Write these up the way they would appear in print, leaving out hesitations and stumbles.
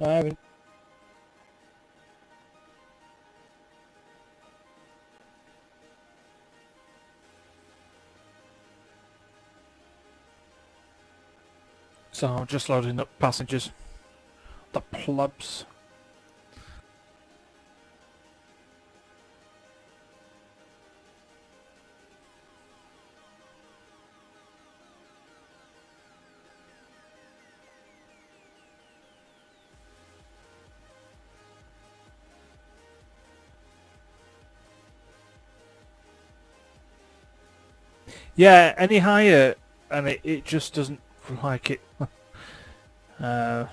I haven't. So I'm just loading up passengers. The plebs. Yeah, any higher, and it just doesn't like it. You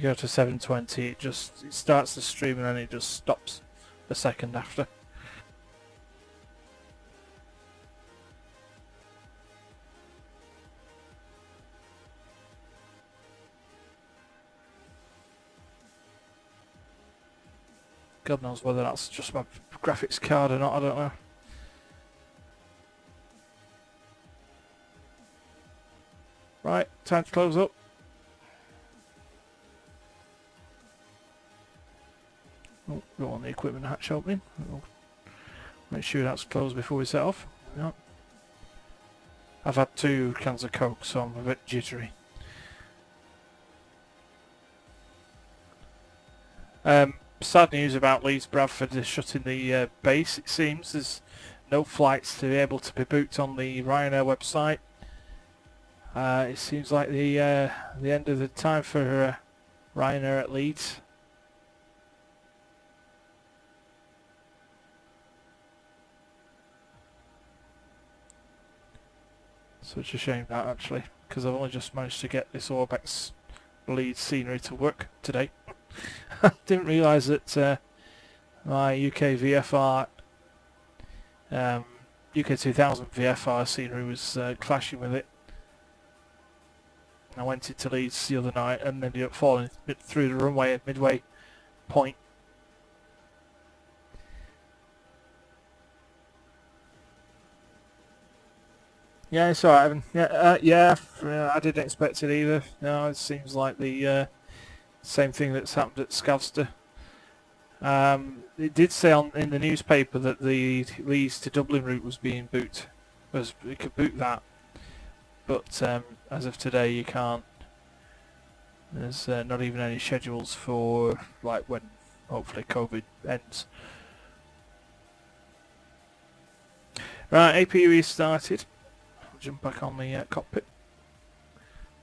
go to 720, it starts the stream and then it just stops a second after. God knows whether that's just my graphics card or not, I don't know. Right, time to close up. Oh, don't want the equipment hatch opening. We'll make sure that's closed before we set off. Yep. I've had 2 cans of Coke, so I'm a bit jittery. Sad news about Leeds Bradford is shutting the base, it seems. There's no flights to be able to be booked on the Ryanair website. It seems like the end of the time for Ryanair at Leeds. Such a shame that, actually, because I've only just managed to get this Orbex Leeds scenery to work today. I didn't realise that my UK VFR, UK 2000 VFR scenery was clashing with it. I went into Leeds the other night and ended up falling through the runway at midway point. Yeah, it's alright, Evan. Yeah, I didn't expect it either. No, it seems like the same thing that's happened at Scavster. It did say in the newspaper that the Leeds to Dublin route was being booked. We could book that, but as of today, you can't. There's not even any schedules for like when hopefully COVID ends. Right, APU started. I'll jump back on the cockpit.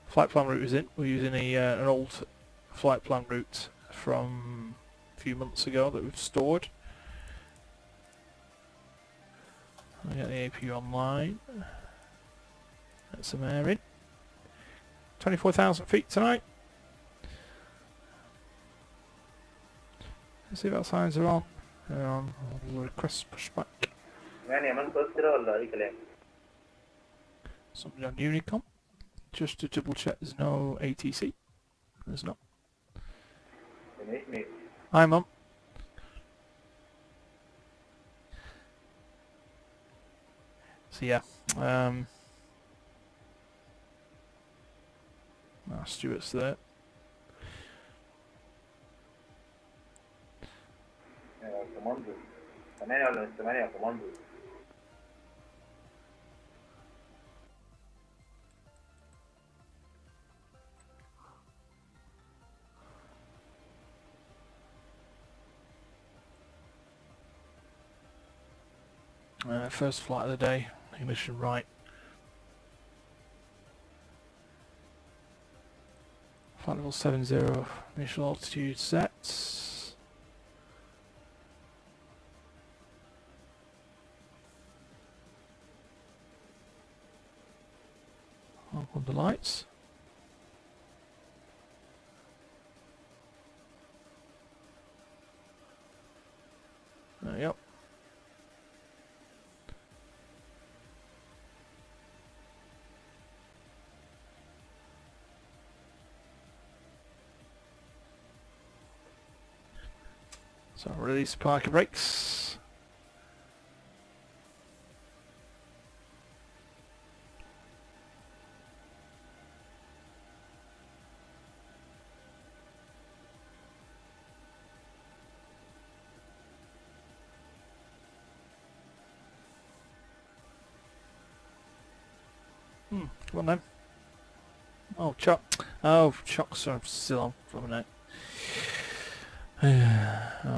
Flight plan route is in. We're using an old flight plan route from a few months ago that we've stored. I'll get the APU online. Get some air in. 24,000 feet tonight. Let's see if our signs are on. They're on. Request pushback. Something on Unicom. Just to double check there's no ATC. There's not. Hi, Mum. So yeah, Stuart's there. First flight of the day, ignition right. Flight level 70, initial altitude set. On the lights. Yep. So release parking brakes. Come on then. Oh, choc. Oh, chocks are still on from a night.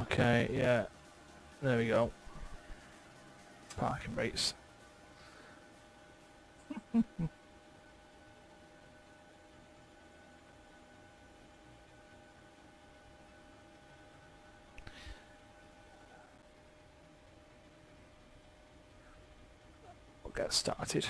Okay, yeah. There we go. Parking rates. We'll get started.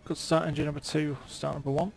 Good start, engine number 2, start number 1.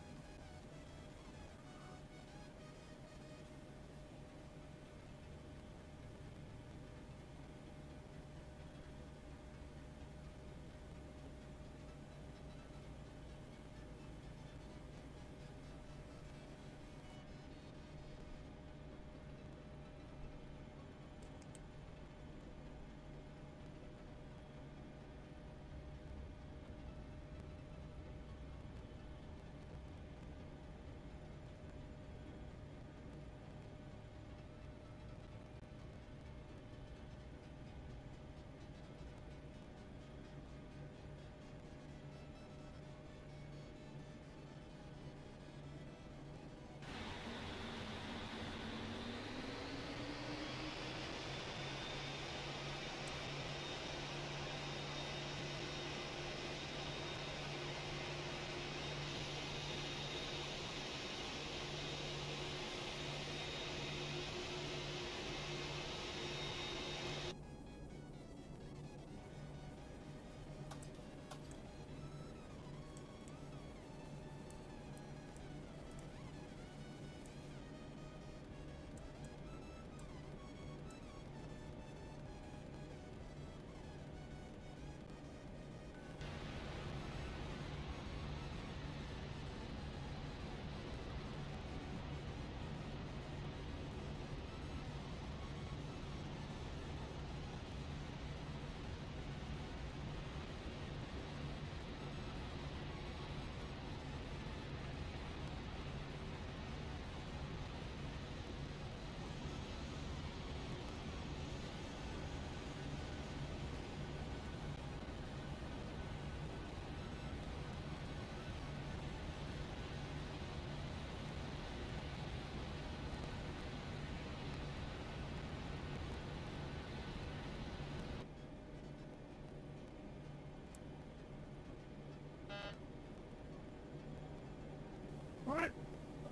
Alright,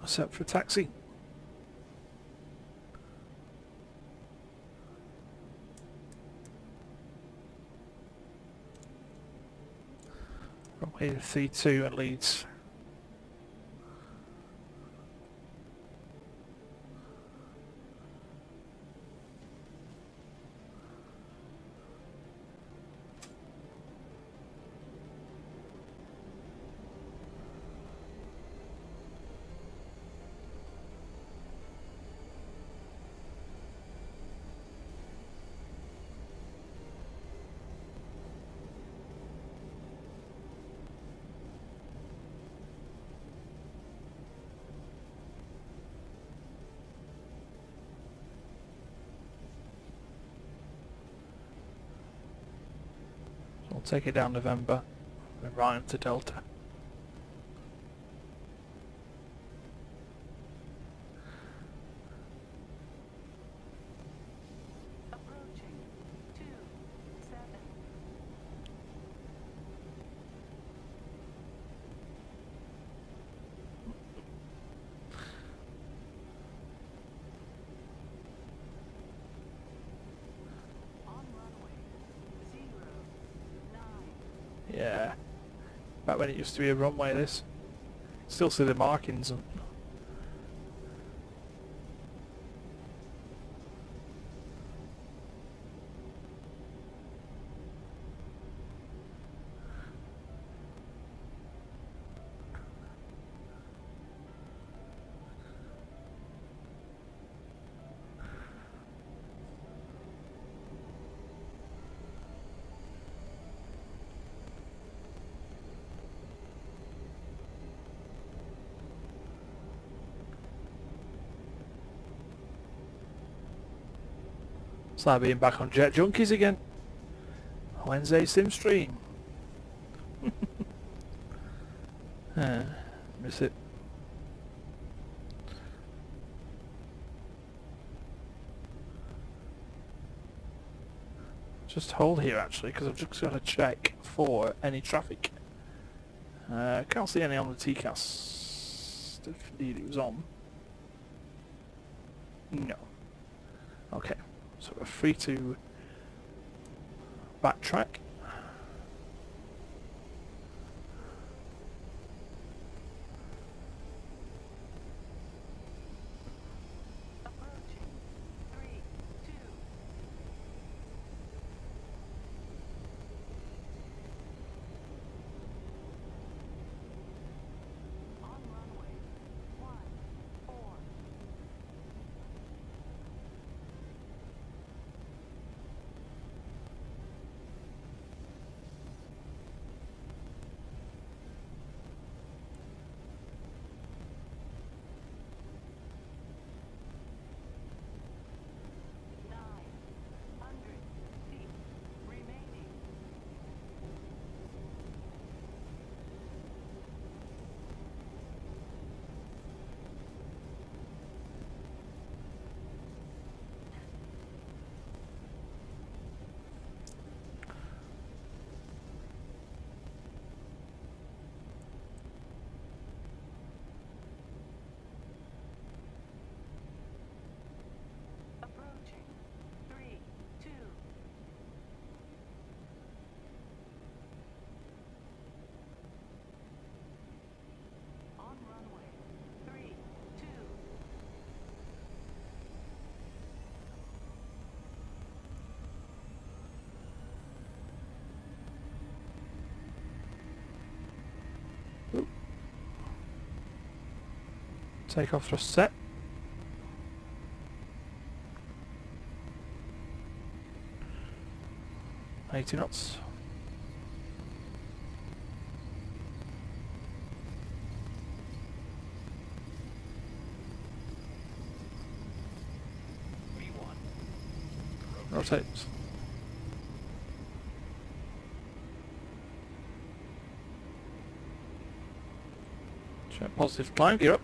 set for a taxi. From here to C2 at Leeds. We'll take it down November and right into Delta. Yeah. Back when it used to be a runway, this. Still see the markings. And it's like being back on Jet Junkies again. Wednesday sim stream. Miss it. Just hold here actually, because I've just got to check for any traffic. Can't see any on the TCAS. If indeed it was on. No. Okay, so we're free to backtrack. Takeoff thrust set. $80 knots. Rotate. Check positive climb, gear up.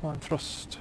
Line thrust.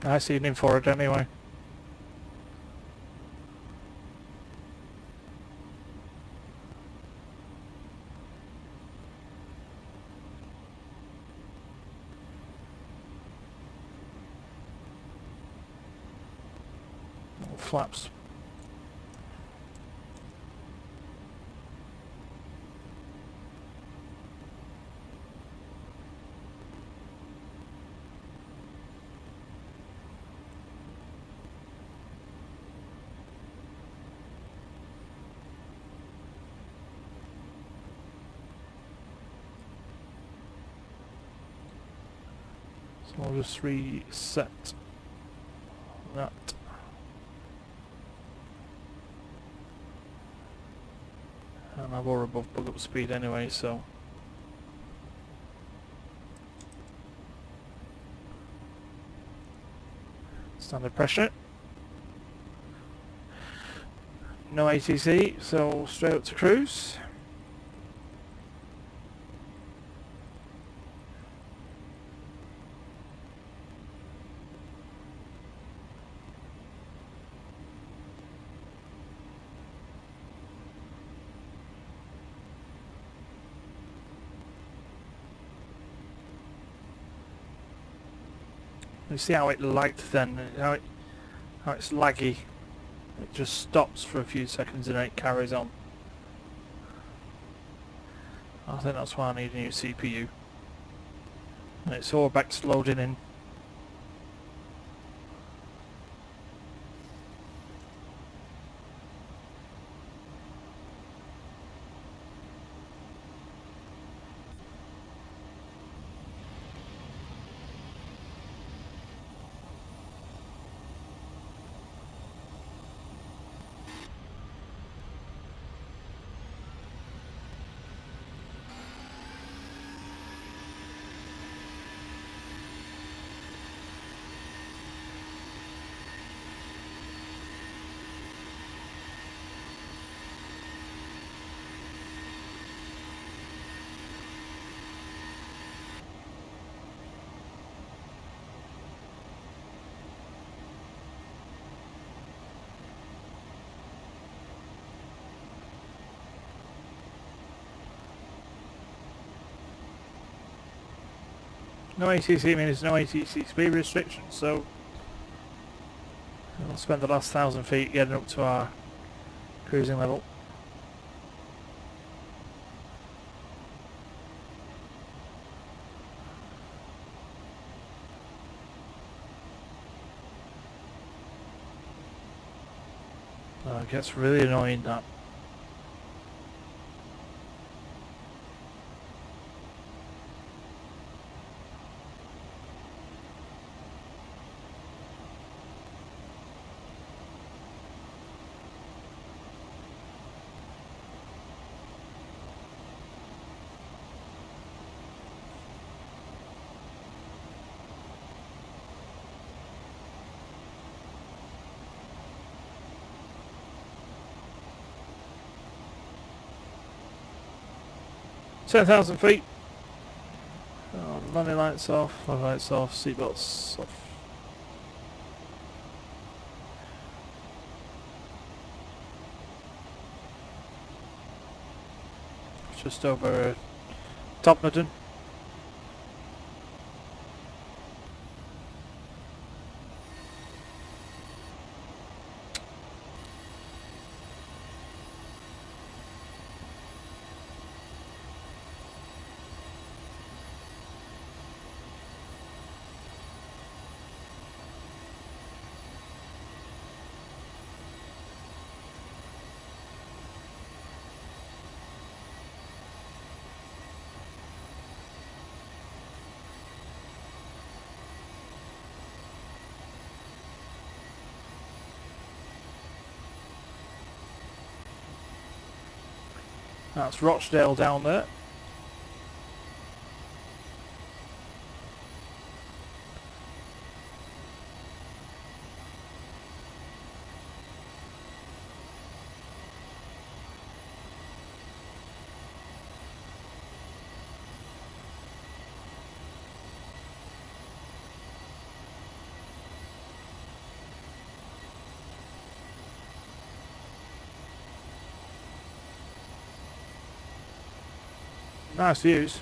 Nice evening for it anyway. Flaps. So we'll just reset that. And I've already above bug up speed anyway, so standard pressure. No ATC, so straight up to cruise. You see how it lagged then, how it's laggy. It just stops for a few seconds and then it carries on. I think that's why I need a new CPU. And it's all back to loading in. No ATC means no ATC speed restrictions, so we'll spend the last 1,000 feet getting up to our cruising level. It gets really annoying that. Ten 10,000 feet. Oh, landing lights off, seatbelts off. Just over Topnodon. That's Rochdale down there. Nice views.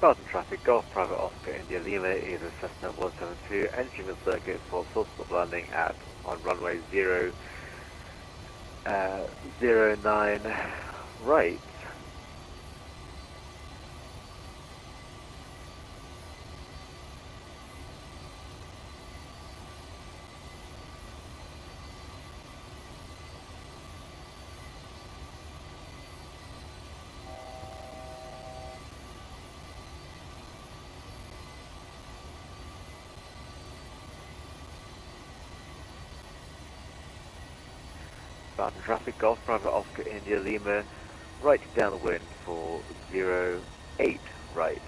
Spartan traffic, Golf Private Oscar India Lima is a Cessna 172 entering the circuit for full stop landing on runway 09 right. Spartan traffic, Golf Private Oscar India Lima, right downwind for 08 right.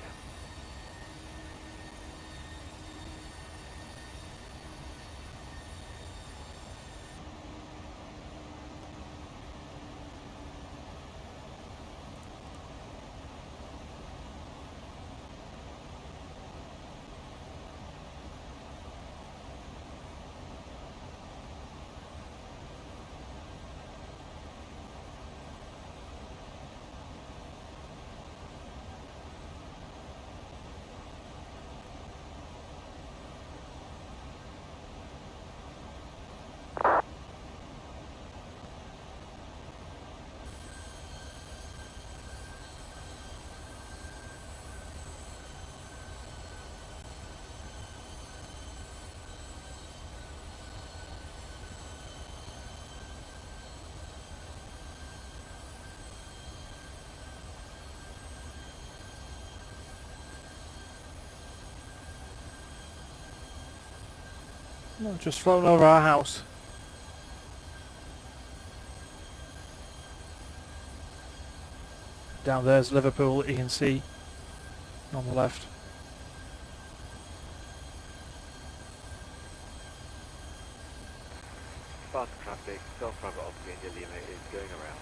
No, just flown over our house. Down there's Liverpool E&C on the left. Spartan traffic, Golf Private Oscar India Lima is going around.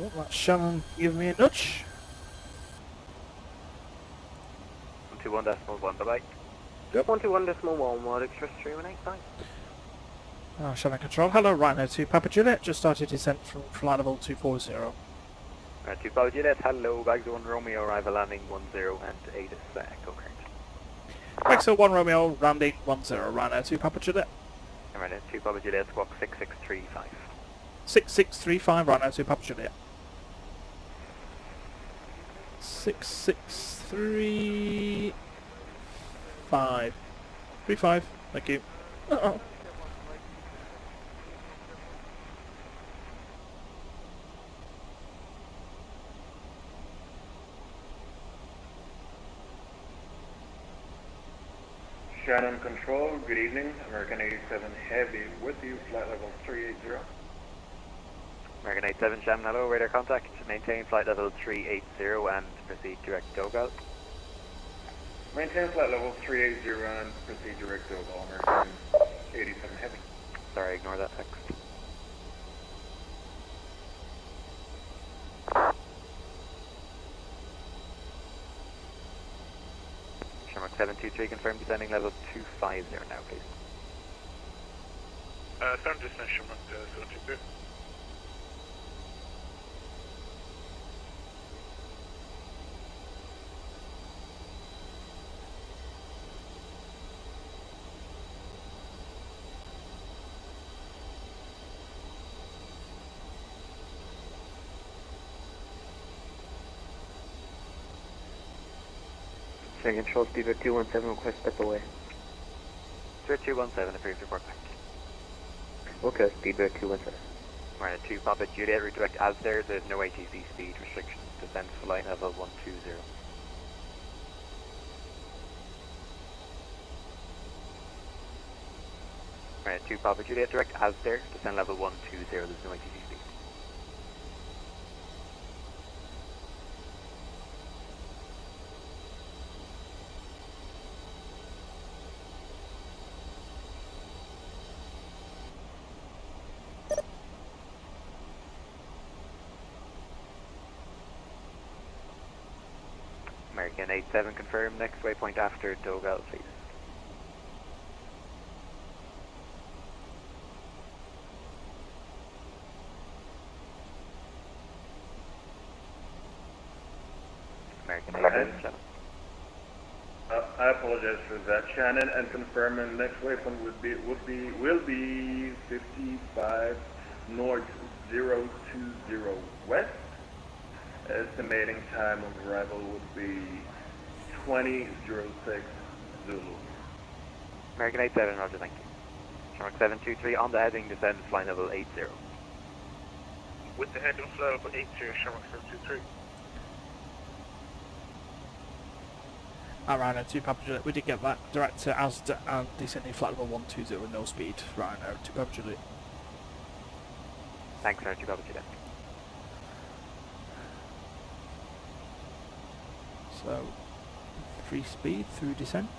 Oh, that's Shannon giving me a nudge. 121.1, bye-bye. Yep. 121.1, what express 3185. Shannon control. Hello, Rhino 2 Papa Juliet. Just started descent from flight level 240. Right, 2 Papa Juliet, hello, bags 1 Romeo, arrival landing 10 and 8 is echo current. Exo 1 Romeo, landing 10, Rhino 2 Papa Juliet. Alright, 2 Papa Juliet, squawk 6635. 6635, Rhino 2 Papa Juliet. 6635. 35, thank you. Uh-oh. Shannon Control, good evening. American 87 Heavy with you, flight level 380. American 87, Shannon, hello, radar contact. Maintain flight level 380 and proceed direct Dogal. Maintain flight level 380 and proceed direct to American 87 Heavy. Sorry, ignore that text. Shamrock 723, confirm descending level 250 now, please. Sound descent, Shamrock 723. Shannon Control, Speedbird 217, request step away. Speedbird 217, approved, report back. Okay, Speedbird 217. Right, 2 Papa Juliet, redirect as there, there's no ATC speed restrictions, descend flight level 120. Right, 2 Papa Juliet, direct as there, descend level 120, there's no ATC speed. American 87, confirm next waypoint after Dogal, please. American 87, Shannon. I apologize for that, Shannon, and confirming next waypoint will be 55 north 020 west. Estimating time of arrival would be 20:06 Zulu. American 87, roger, thank you. Shamrock 723, on the heading, descend flight level 80. With the heading flight level 80, Shamrock 723. Rhino 2 Papa Juliet. We did get that. Direct to Asda and descending flight level 120, no speed. Rhino 2 Papa Juliet. Thanks, sir, 2 Papa Juliet. So, free speed through descent.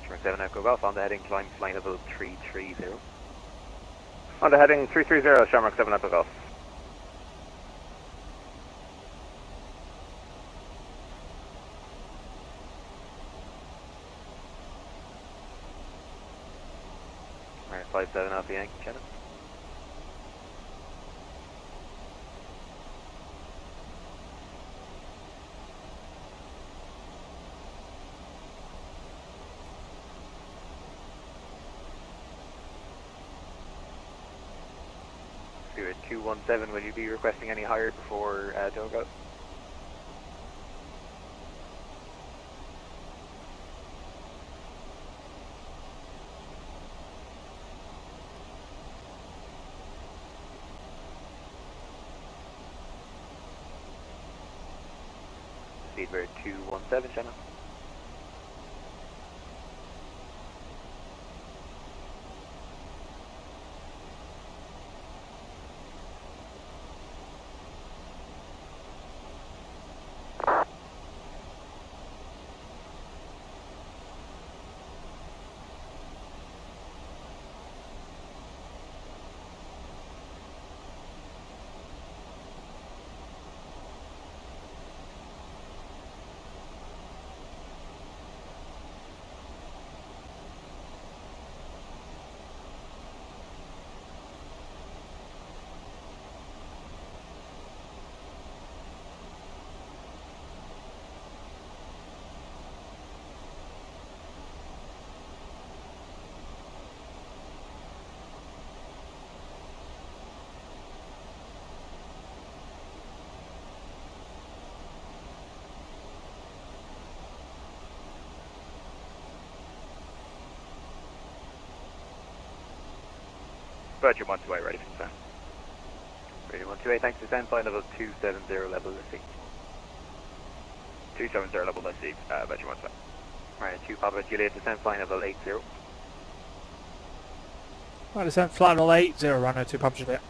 Shamrock 7 Echo Golf, on the heading, climb flight level 330. On the heading 330, Shamrock 7 Echo Golf. Alright, 57 Alpha Yankee, Shannon. Spirit 217, will you be requesting any higher before Dogo? Speedbird 217, Shannon. Roger, 128, ready for descent. Ready, 128, thanks, descent, flight level 270, level, let's see. 270, level, let's see, Roger, 128. Right, 2 Papa Juliet, descent, flight level 80. Right, descent flight level 80, runner 2 Papa Juliet.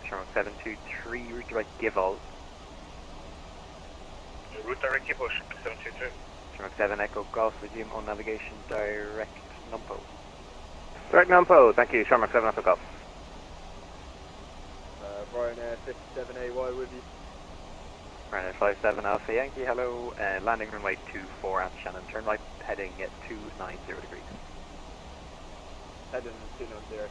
Sherlock 723, route direct, give all. Route direct, give all, 723. Sherlock 7 Echo Golf, resume on navigation, direct numpo. Direct numpo, thank you, Sherlock 7 Echo Golf. Ryanair 57AY with you. Ryanair 57 Alpha Yankee, hello, landing runway 24 at Shannon, turn right, heading at 290 degrees. Heading 290.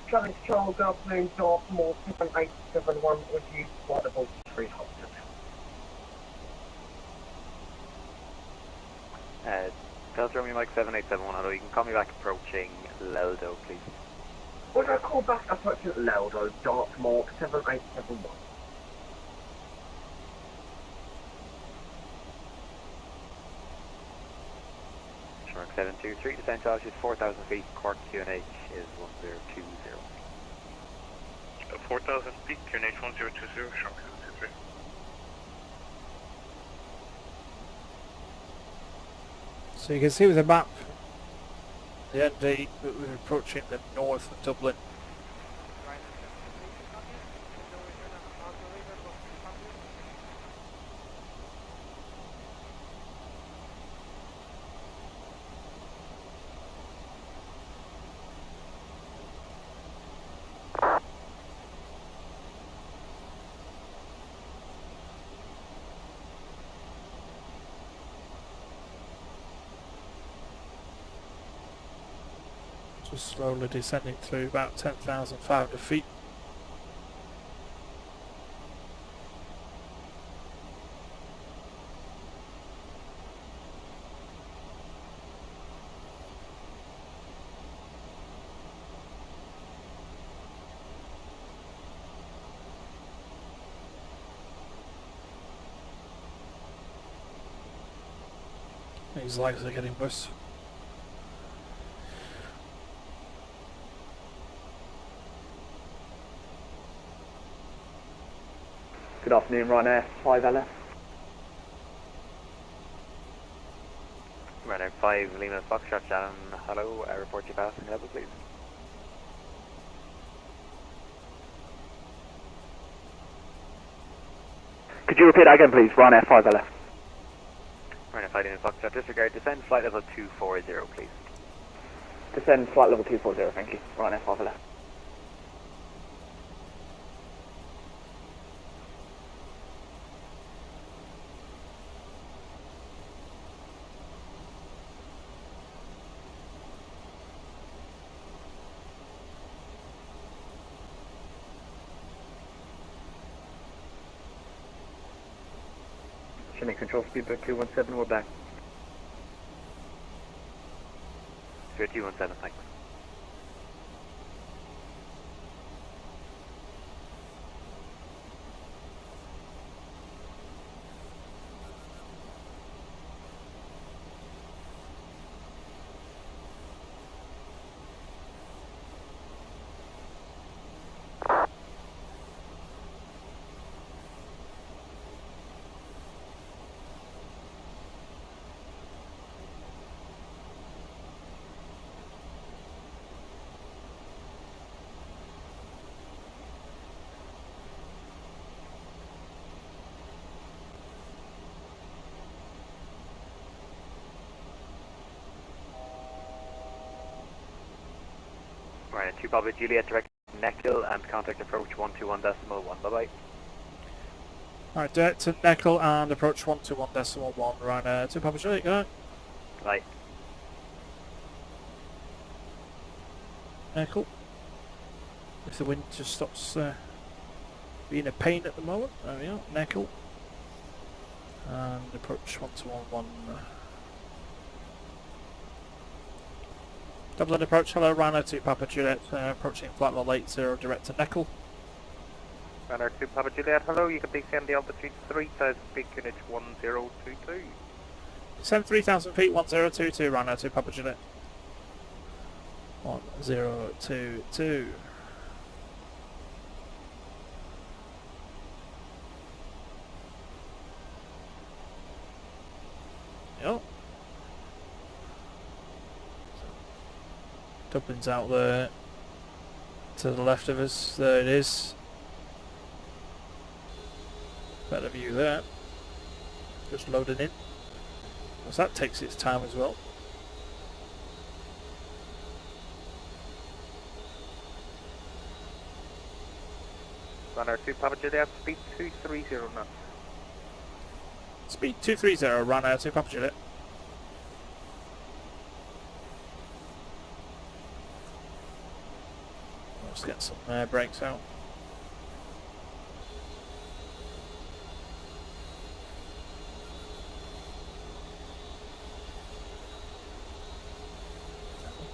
Traffic Control, good afternoon, Dartmoor 7871 with you, flight level 300. Delta Romeo Mike 7871, hello, you can call me back approaching Leldo, please. Would I call back approaching Leldo, Dartmoor 7871? Shark 723, descent altitude 4,000 feet, Cork QNH is 1020. 4,000 feet, QNH 1020, Shark 723. So you can see with the map, the ND, that we're approaching the north of Dublin. Just slowly descending through about 10,500 feet. These lights are getting worse. Good afternoon, Ryanair 5LF. Ryanair 5 Lima Foxtrot Shannon, hello, report your passing level, please. Could you repeat that again, please? Ryanair 5 LF. Ryanair flight in Foxtrot, disregard, descend flight level 240, please. Descend flight level 240, thank you. Ryanair 5 LF. Shimmy control speedboat 217, we're back. 217, thanks. Right, 2 Papa Juliet, direct Neckel and contact approach 121.1, bye bye. Alright, direct to Neckel and approach 121.1, Ryanair 2 Papa Juliet, go. Bye. Neckel. If the wind just stops being a pain at the moment, there we are, Neckel. And approach 121.1. Dublin approach, hello, Ryanair 2 Papa Juliet, approaching flight level 80, direct to Neckel. Ryanair 2 Papa Juliet, hello, you can descend the altitude 3,000 feet, unit 1022. Descend 3,000 feet, 1022, Ryanair 2 Papa Juliet. 1022. Yep. Dublin's out there to the left of us, there it is. Better view there. Just loading in. So that takes its time as well. Ryanair 2 Papa Juliet, speed 230 knots. Speed 230, Ryanair 2 Papa Juliet. Let's get some air brakes out.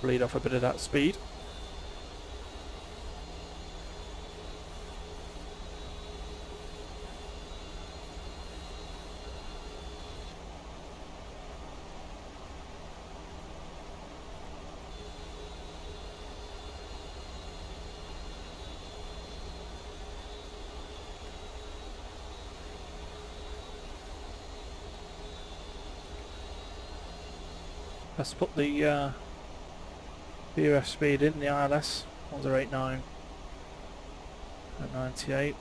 Bleed off a bit of that speed. Let's put the BOF speed in, the ILS 1089 at 98.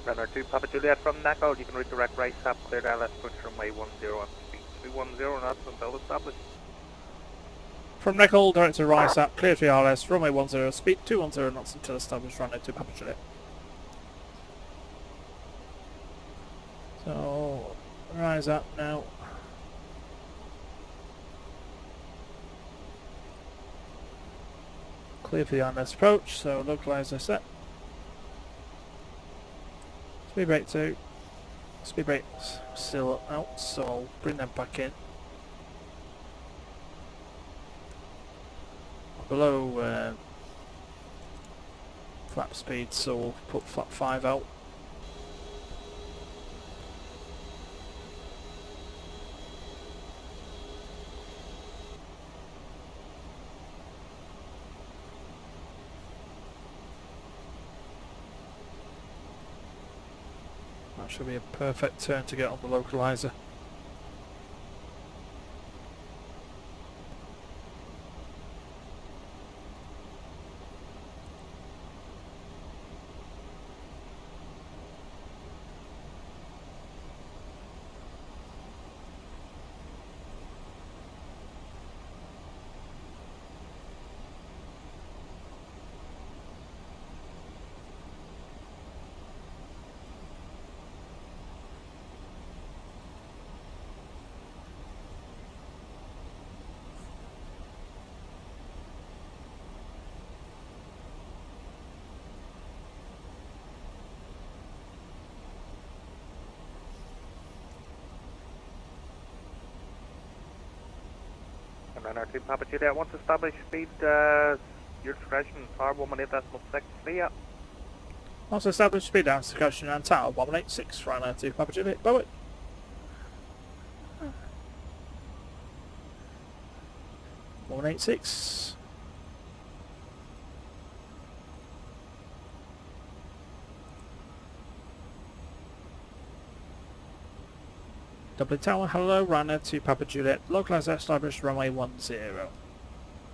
Ryanair 2 Papa Juliet from Neckel, you can redirect right sap, cleared LS push runway 10 on speed 210 knots until established. From Neckel, direct to Rysap, clear to RS, runway 10, speed 210 knots until established, Ryanair 2 Papa Juliet. So, rise up now. Clear for the RS approach, so localizer set. Speed brake 2. Speed brake's still out, so I'll bring them back in. below flap speed, so we'll put flap 5 out. That should be a perfect turn to get on the localizer. And then our 2 Papa Juliet, once established speed, your discretion, power 118.6, yeah. Also established speed down to discussion and tower 186, Ryanair 2 Papa Juliet, Bowie. One 186. Dublin Tower, hello, Ryanair 2 Papa Juliet, localised established runway 10.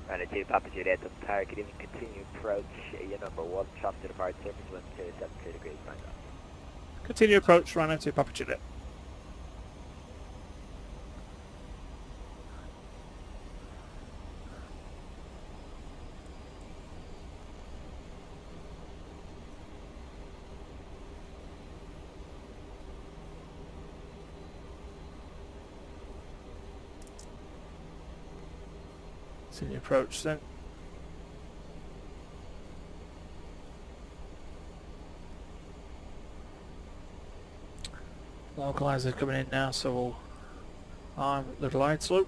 Ryanair 2 Papa Juliet, Dublin Tower, good evening, continue approach, year number 1, traffic to the hard surface, 1272 degrees, 9 knots. Continue approach, Ryanair 2 Papa Juliet. Continue approach then. Localizer coming in now, so we'll arm the glide slope.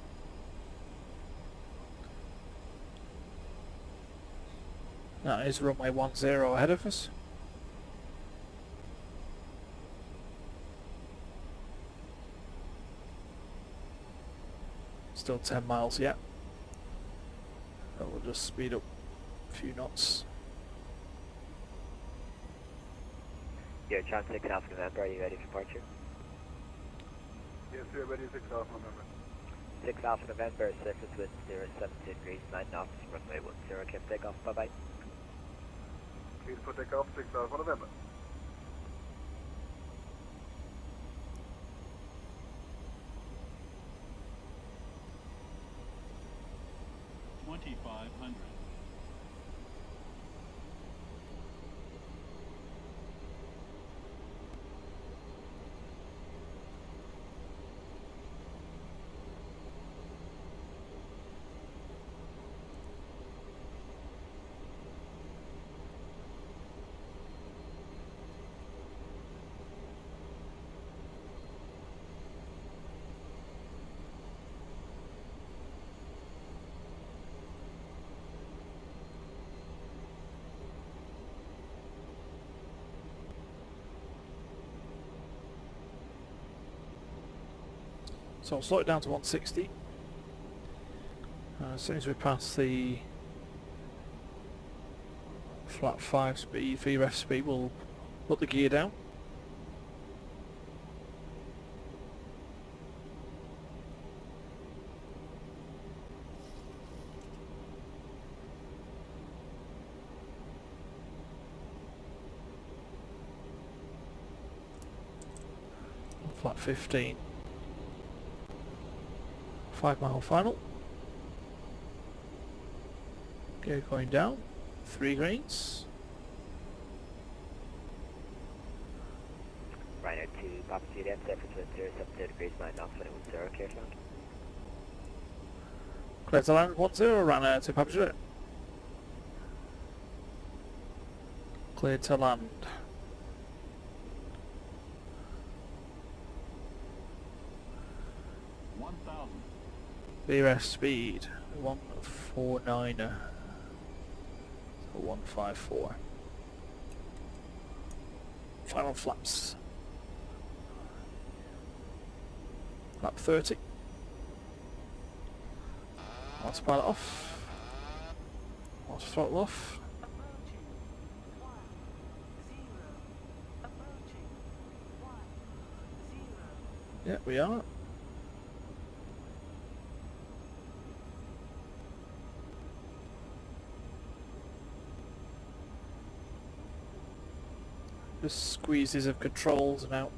That is runway 10 ahead of us. Still 10 miles yet. But we'll just speed up a few knots. Yeah, Chan 6 Alpha November, are you ready for departure? Yes, sir, ready 6 Alpha November. 6 Alpha November, surface wind 072 degrees, 9 knots, runway 10, keep takeoff, bye bye. Please put takeoff 6 Alpha November. So I'll slow it down to 160. As soon as we pass the flat 5 speed, VREF speed, we'll put the gear down. Flat 15. 5 mile final. Gear going down. 3 greens. Ryanair 2 Papa Juliet, surface wind 072 degrees, 9 knots, runway 10, clear to land. Clear to land 10, Ryanair 2 Papa Juliet. Clear to land. VRS speed 149er. 154. Final flaps. Lap 30. Autopilot off. Auto throttle off. Yeah, we are. Just squeezes of controls and out.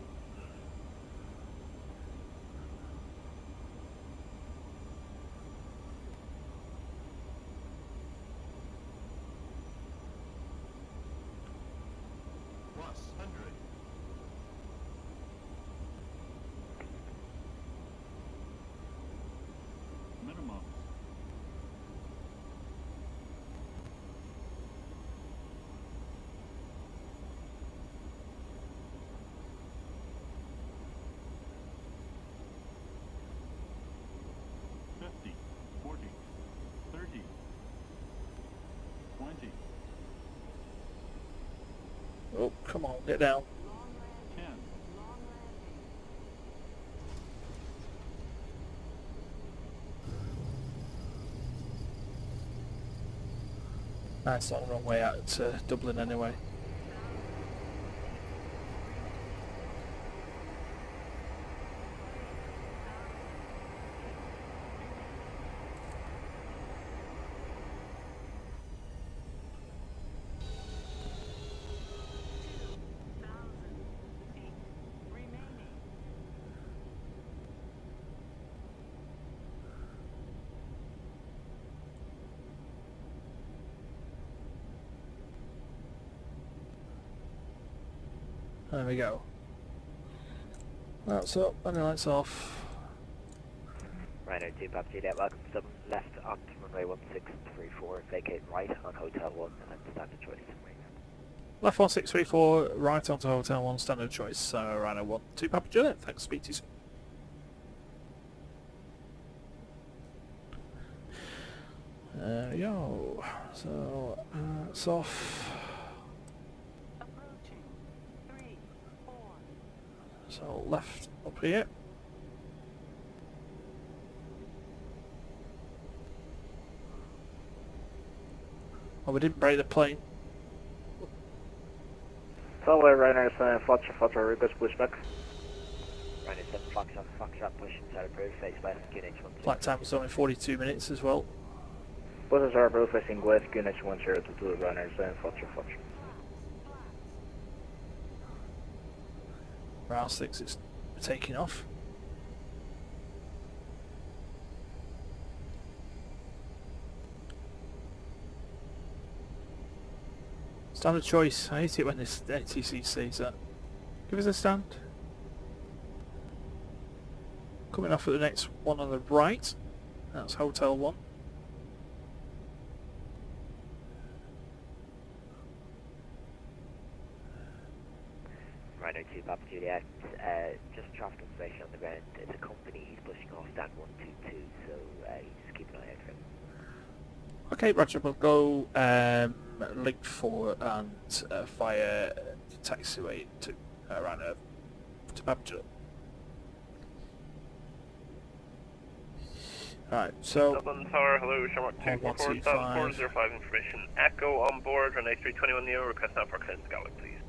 Oh, come on, get down. That's on the wrong way out to Dublin anyway. There we go. That's up and the lights off. Rhino 2, Papa Juliet, welcome to Dublin. Left on runway 1634, vacate right on Hotel 1 and standard choice. Left 1634, right onto Hotel 1, standard choice. Rhino 1, 2 Papa Juliet. Thanks, speak to you soon. There we go. So, it's off. So left up here. Oh, we didn't break the plane. Subway Rhino 7 Foxtrot, request pushback. Rhino 7 Foxtrot, push inside approved, face west, QNH 12. Flight time was only 42 minutes as well. Buses are approved facing west, QNH 1022, Rhino 7 Foxtrot. Round 6 is taking off. Standard choice. I hate it when this ATC says that. Give us a stand. Coming off at the next one on the right. That's Hotel 1. Rhino 2, Papa Juliet, just traffic information on the ground. It's a company, he's pushing off stand 122, so just keep an eye out for him. Okay, Roger, we'll go link 4 and via taxiway to Rhino to Papa Juliet. Alright, so... Dublin Tower, hello, Shamrock 244, 405 information. Echo on board, runway 321 Neo, request now for Clint Gatwick, please.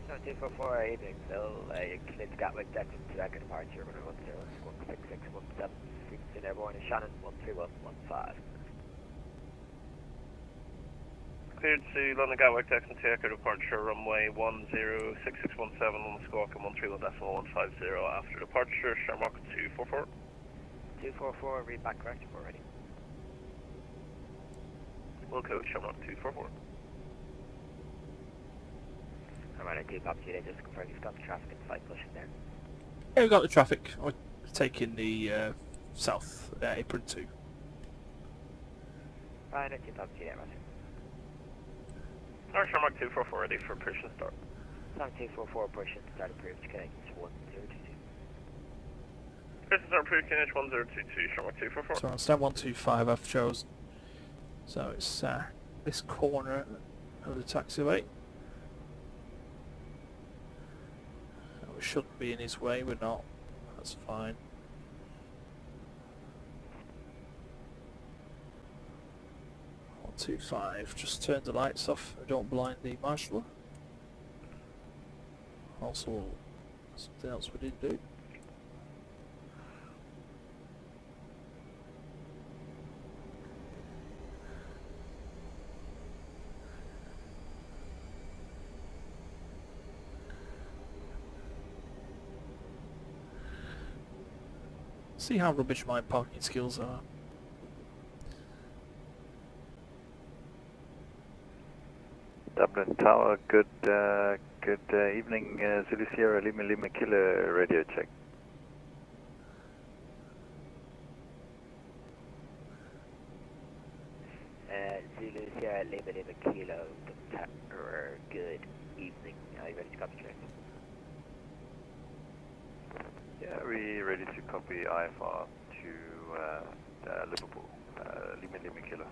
244, evening, Phil, Clint Gatwick, Declan to Decker departure, runway 10, 16617, frequency airborne, Shannon, 13115. Cleared to London Gatwick, Declan to Echo departure, runway 106617 on the Squawk and 131.150 after departure, Shamrock 244. 244, read back correct, we're ready. Will code Shamrock 244. Alright, I do Papa Juliet, just confirm you've got the traffic and flight pushing there. Yeah, we've got the traffic. We're taking the south apron 2. Right, I do Papa Juliet, Roger. Alright, Shamrock 244 ready for push and start. Song 244, push and start approved, connect to 1022. Push and start approved, QNH 1022, Shamrock 244. So on stand 125 I've chosen. So it's this corner of the taxiway. We shouldn't be in his way, we're not. That's fine. One, 2, 5. Just turn the lights off. Don't blind the marshaller. Also, something else we didn't do. See how rubbish my parking skills are. Dublin Tower, good evening, Zulu Sierra Lima Kilo radio check. Zulu Sierra Lima Kilo, good evening. Are you ready to copy check? Yeah, we ready to copy IFR to Liverpool, Lima Kilo.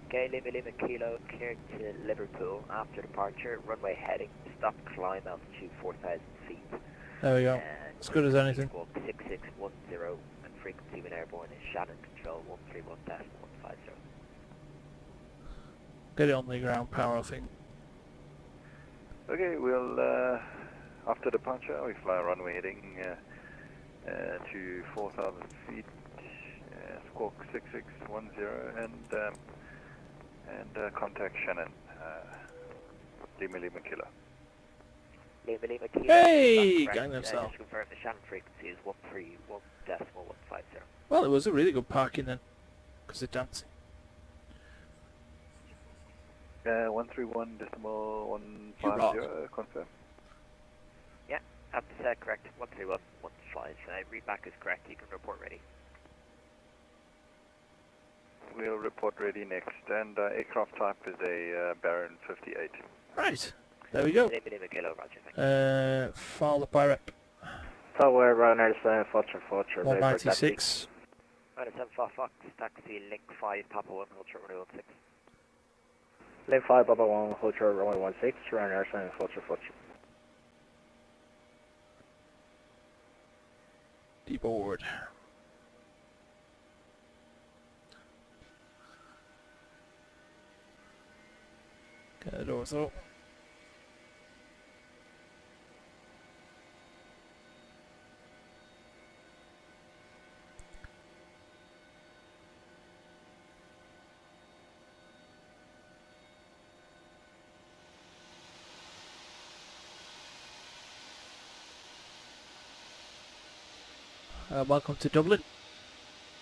Okay, Lima Kilo, cleared to Liverpool. After departure, runway heading, stop climb altitude 4,000 feet. There we go. As good as anything. Squawk 6610 and frequency when airborne is Shannon control 131.150. Get it on the ground power, I think. Okay, we'll after departure we fly runway heading to 4,000 feet, squawk 6610 and contact Shannon, Lima Kilo. Lima Kilo. Hey, gang themselves. Just confirm the Shannon frequency is 131.150. Well, it was a really good parking then, because they're dancing. 131.150, confirm. Yeah, that's correct. 131.150. Read back is correct. You can report ready. We'll report ready next, and aircraft type is a Baron 58. Right, there we go. Lima Kilo, roger. File the pirate. Tower runners, Foster, 196. Runner 74 Fox, taxi link 5, Papa 1, Ultra runway 16. Link 5, Papa 1, Ultra runway 16, runners, Foster. Deboard. Get the doors up. Welcome to Dublin.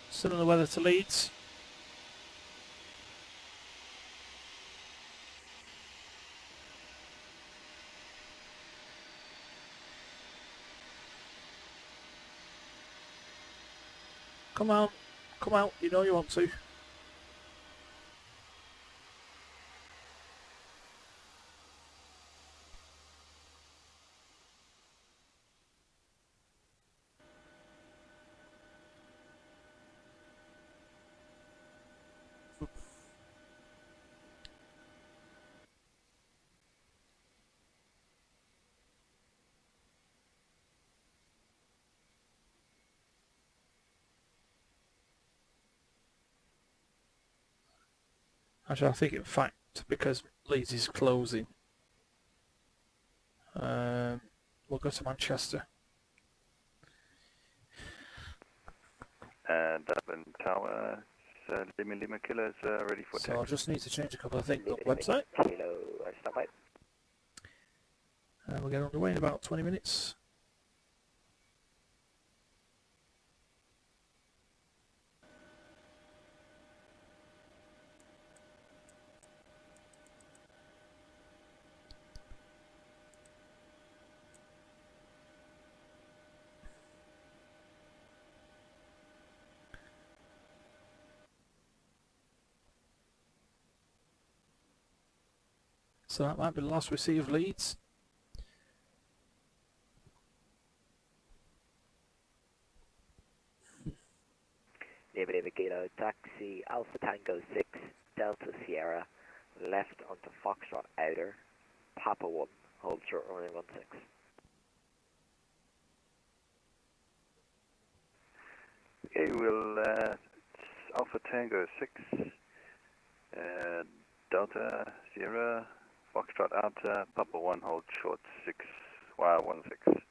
Similar weather to Leeds. Come out, you know you want to. Actually, I think in fact, because Leeds is closing, we'll go to Manchester. And Dublin Tower, Lima Kilo is ready for So I just need to change a couple of things on the Lima website. Kilo, stop by. We'll get on the way in about 20 minutes. So that might be the last we see of Leeds. Lima Kilo, taxi Alpha Tango 6, Delta Sierra, left onto Foxtrot outer, Papa 1, hold short running 16. Okay, we'll Alpha Tango 6, Delta Sierra, Foxtrot outer, Papa 1, hold short 6, wire 16.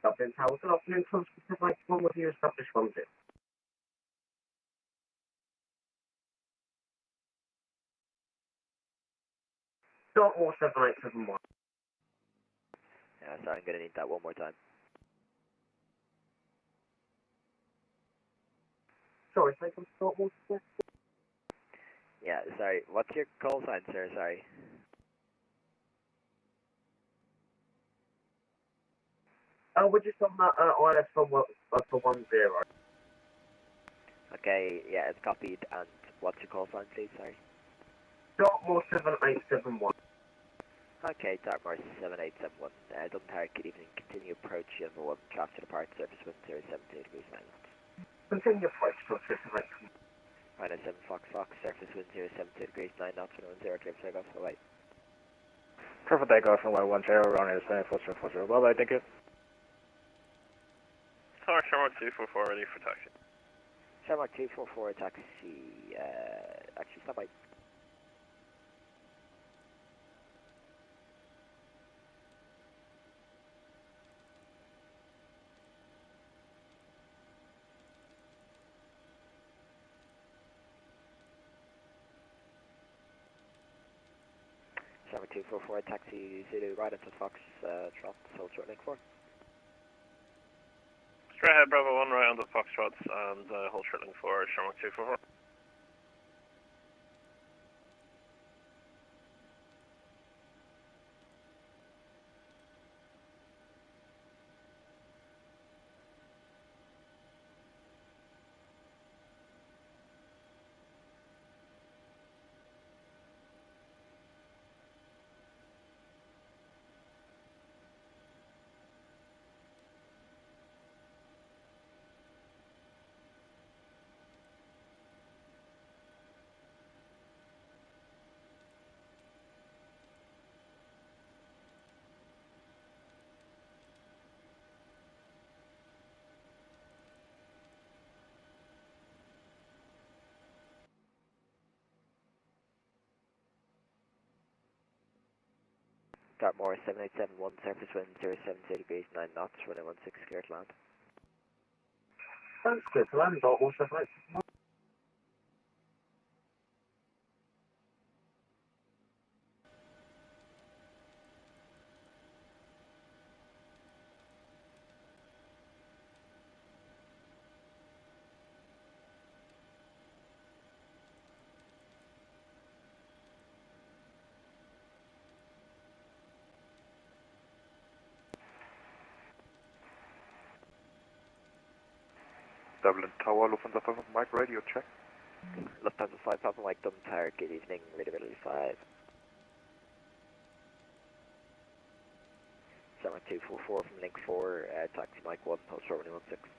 Dublin Tower, good afternoon, Transport Flight 1 with you, establish 10. Dartmoor 7871. Yeah, sorry, I'm going to need that one more time. Sorry, say from Dartmoor. Yeah, sorry, what's your call sign, sir? Sorry. We're just on that ILS for 10. Okay, yeah, it's copied, and what's your call sign, please? Sorry. Dartmoor 7871. Okay, Dartmoor 7871. Dublin Tower, good evening. Continue approach, number 1, traffic to depart, surface wind 072 degrees 9 knots. Continue approach, Transport Flight 1. Minus 7 Fox, surface wind 072 degrees 9 knots, 110, clear for takeoff, away. Perfect takeoff from Y10, runners, foster, bye bye, thank you. Tower Shamrock 244 ready for taxi. Shamrock 244 taxi, actually, stop by. Shamrock 244 taxi, Zulu, right into Fox, Trot, hold short link 4. Straight ahead, Bravo 1, right onto Foxtrots, and hold short link 4, Shamrock 244. Dartmoor 7871, surface wind 072 degrees 9 knots, running 16, clear to land. That's good to land, Dartmoor 7871. Dublin Tower, Lufthansa 5, Mike, radio check. Lufthansa 5, Papa Mike, Dublin Tower, good evening, readability 5. Shamrock 244 from link 4, taxi Mike 1, hold short runway 16.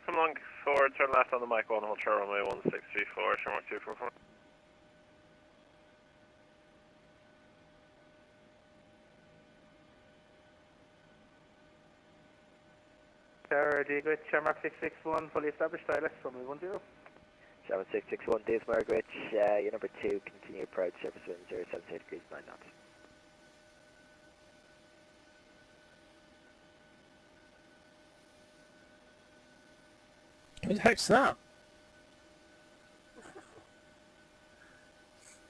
Come along forward, turn left on the Mike 1, hold short runway 1634, Shamrock 244. Tower, Greenwich, Shamrock 661, fully established, ILS, runway 10. Shamrock 661, Dave Margaret, your number 2, continue approach, surface wind 072 degrees 9 knots. Who the heck's that?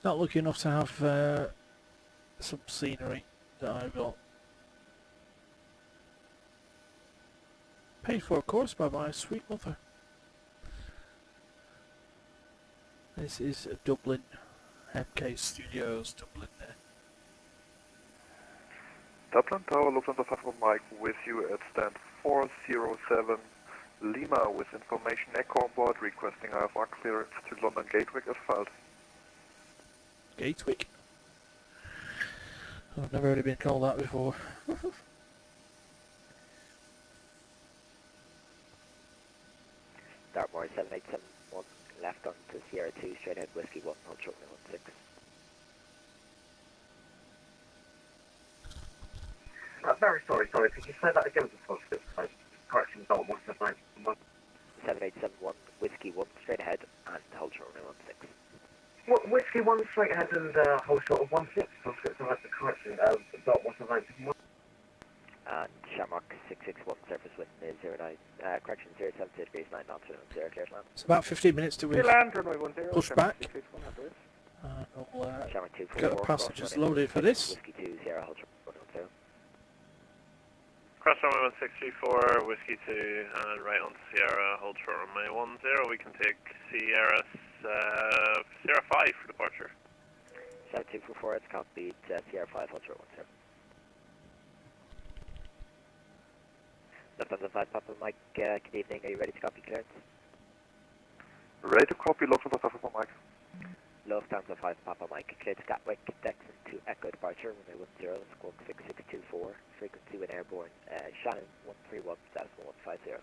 Not lucky enough to have some scenery that I've got. Paid for, of course, by my sweet mother. This is Dublin, MK Studios, Dublin. Dublin Tower, Lufthansa 5 Mike with you at stand 407 Lima with information echo on board requesting IFR clearance to London Gatwick Asphalt. Gatwick? I've never really been called that before. Dartmoor 7871 left onto Sierra 2, straight ahead Whiskey 1, hold short 16. Very sorry, could you say that again before correction Dalton 1791? 7871 Whiskey 1, straight ahead and hold short 16. Whiskey 1 straight ahead and hold short of 16, so that's the correction, Dalton 1791. And Shamrock 661 surface wind is 09, correction 070 degrees 9 knots, 0 clear land. It's about 15 minutes till we push back. We'll Shamrock 244, get the passengers loaded for this. Whiskey 2, Sierra, hold short 10. Cross runway 1634, Whiskey 2, and right on Sierra, hold short runway 10. We can take Sierra 5 for departure. 7244, it's copied, Sierra 5, hold short 10. Lufthansa 5, Papa Mike, good evening, are you ready to copy clearance? Ready to copy Lufthansa 5 Mike. Lufthansa 5, Papa Mike, clear to Gatwick, Dexon to Echo departure, runway 10, squawk 6624, frequency when airborne, Shannon 131, decimal 150.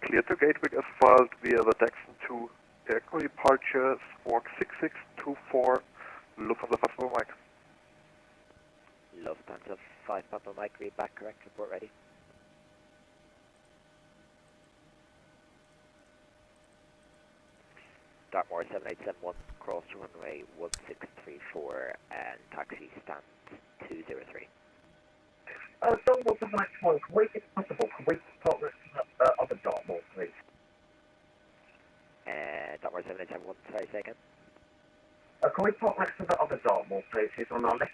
Clear to Gatwick Asphalt via the Dexon 2 Echo departure, squawk 6624, Lufthansa 5 Mike. Lufthansa 5, Papa Mike, read back, correct, report ready. Dartmoor 7871, cross to runway 1634 and taxi stand 203. Dartmoor 791, if possible, can we pop next to the other Dartmoor, please? Dartmoor 7871, sorry, say again? Can we pop next to the other Dartmoor, please? He's on our list.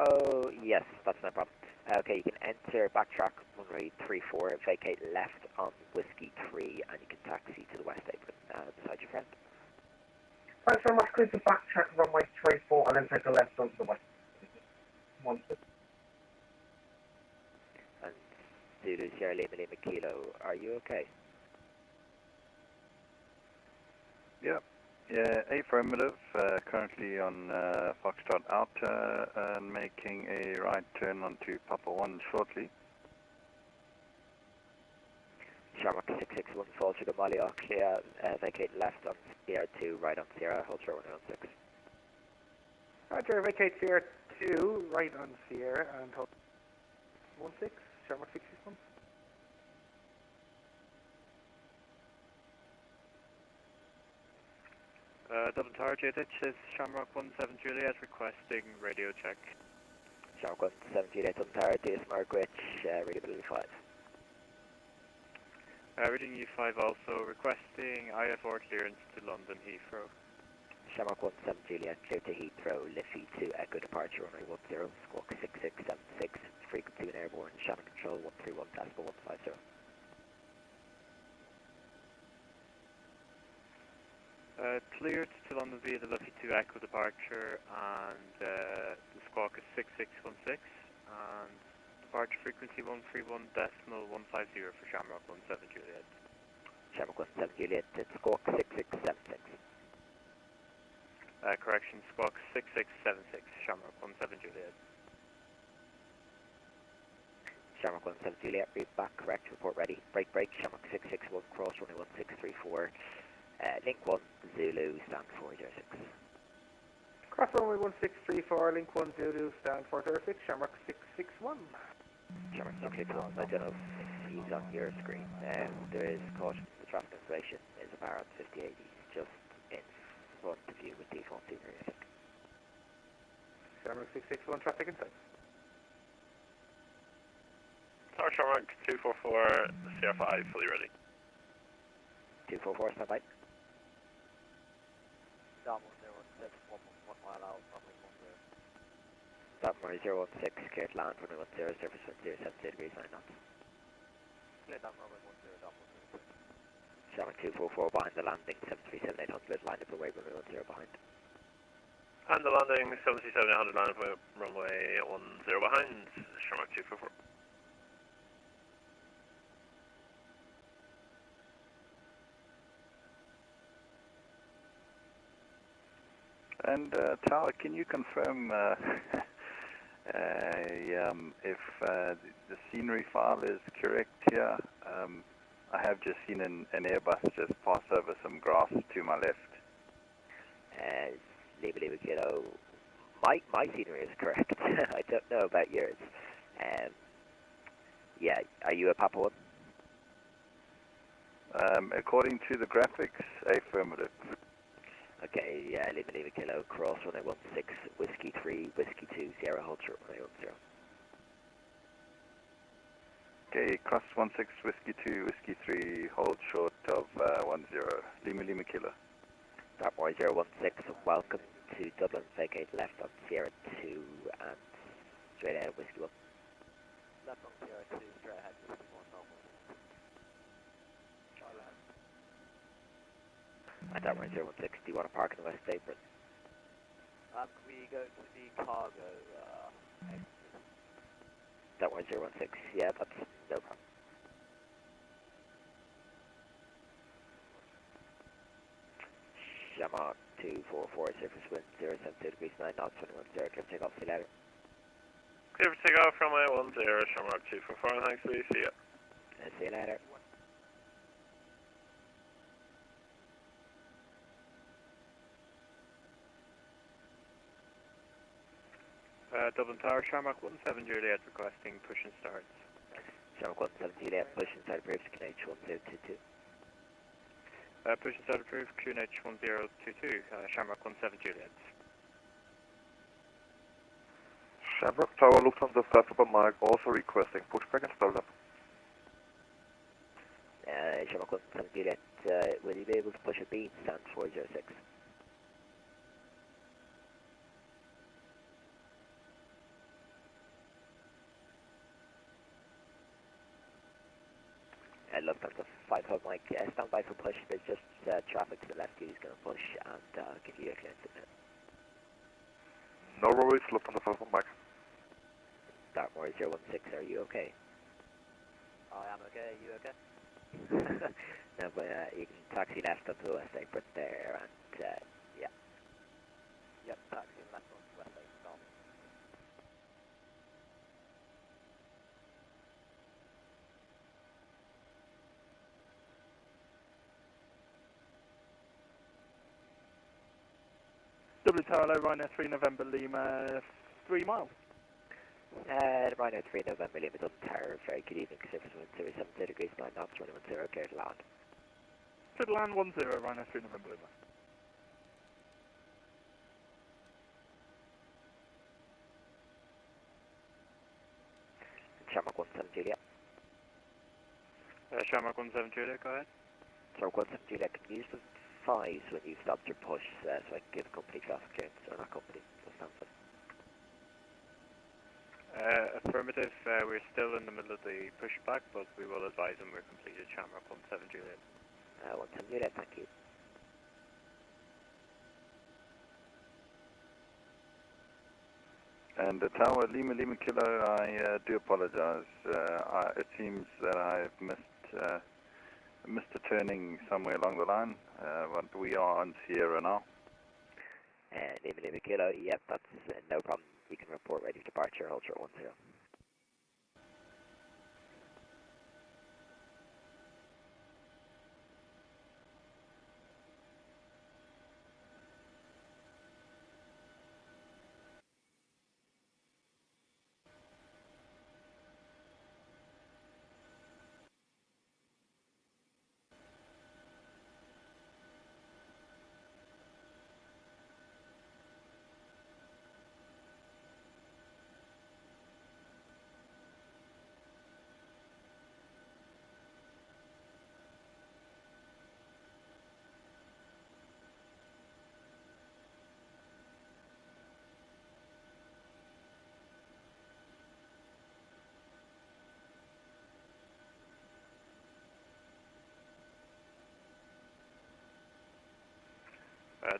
Oh, yes, that's no problem. Okay, you can enter backtrack runway 34, vacate left on Whiskey 3, and you can taxi to the west apron beside your friend. Thanks very much. Please to backtrack runway 34 and then take a left onto the west. And Zulu Sierra Lima Lima Kilo, are you okay? Yeah. Yeah, affirmative, currently on Foxtrot Outer and making a right turn onto Papa 1 shortly. Shamrock 661, fall to Gamali, clear, vacate left on Sierra 2, right on Sierra, hold short 116. Roger, vacate Sierra 2, right on Sierra, and hold 16, Shamrock 661. Dublin Tower, JH is Shamrock 17 Juliet requesting radio check. Shamrock 17 Juliet, Dublin Tower, DS Margaret, readability 5. Reading U5 also requesting IFR clearance to London Heathrow. Shamrock 17 Juliet, clear to Heathrow, Liffey 2 Echo departure, runway 10, squawk 6676, frequency when airborne, Shannon control 131, decimal 150. Cleared to London via the Lucky 2 Echo departure, and the squawk is 6616, and departure frequency 131 decimal 150 for Shamrock 17 Juliet. Shamrock 17 Juliet, it's squawk 6676. Correction, squawk 6676, Shamrock 17 Juliet. Shamrock 17 Juliet, read back, correct, report ready. Break, Shamrock 661, cross runway 1634. Link 1, Zulu, stand 406. Cross runway 1634, Link 1, Zulu, stand 406, Shamrock 661. Shamrock 661, I don't know if he's on your screen. There is caution, the traffic information is a bar on 58, he's just in front of you with default scenery, I think. Shamrock 661, traffic inside. Tower Shamrock 244, Sierra 5, fully ready. 244, stand by. Down 10, 1 mile out, runway 10. Dartmoor 016, cleared land, runway 10, surface wind 070 degrees 9 knots. Cleared down runway 10, Dartmoor 02. Shamrock 244 behind the landing, 737-800, line up away, runway 10 behind. And the landing, 737-800, line up runway 10 behind, Shamrock 244. And Tower, can you confirm if the scenery file is correct here? I have just seen an Airbus just pass over some grass to my left. Lima Kilo, my scenery is correct. I don't know about yours. Yeah, are you a Papa 1? According to the graphics, affirmative. Okay, yeah, Lima Kilo, cross runway 16, Whiskey 3, Whiskey 2, Sierra, hold short runway 10. Okay, cross 16, Whiskey 2, Whiskey 3, hold short of 10, Lima Kilo. Dartmoor 016, welcome to Dublin, vacate left on Sierra 2 and straight ahead Whiskey 1. Left on Sierra 2, straight ahead, Whiskey 1, normal. And Dartmoor 016, do you want to park in the West Apron? Can we go to the cargo exit? Dartmoor 016, yeah, that's no problem. Shamrock 244, surface wind 070 degrees 9 knots, 21 0, clear take off, see you later. Clear for takeoff from runway 10, Shamrock 244, thanks Lee, see ya. See you later. Dublin Tower, Shamrock 17 Juliet requesting push and starts. Shamrock 17 Juliet, push inside approves, QNH 1022. Push and start approved, QNH 1022, Shamrock 17 Juliet. Shamrock Tower, Lufthansa Flight Mike, also requesting pushback and start up. Shamrock 17 Juliet, will you be able to push a beam, stand 406? Lufthansa 5 Hub Mike, stand by for push, there's just traffic to the left, he's going to push and give you a clearance in a minute. No worries, Lufthansa 5 Mike. Dartmoor 016, are you okay? I am okay, you okay? No, but you can taxi left onto the West Apron there and yeah. Yep, taxi left on West Apron, stop. Dublin Tower, Ryanair 3 November Lima, 3 miles. Ryanair 3 November Lima, Dublin Tower, very good evening, surface wind 070 degrees 9 knots, runway 10, clear to land. Clear to land 10, Ryanair 3 November Lima. Shamrock 17 Juliet. Shamrock 17 Juliet, go ahead. Shamrock 17 Juliet, can you use the 5s when you stopped your push so I can give company traffic clearance, or not company, Lufthansa? Affirmative, we're still in the middle of the pushback, but we will advise them we're completed Shamrock 17 Juliet. 17 Juliet, thank you. And the Tower, Lima Kilo, I do apologize. It seems that I've missed a turning somewhere along the line, but we are on Sierra now. Lima Kilo, yep, that's no problem. You can report ready for departure, hold short 10.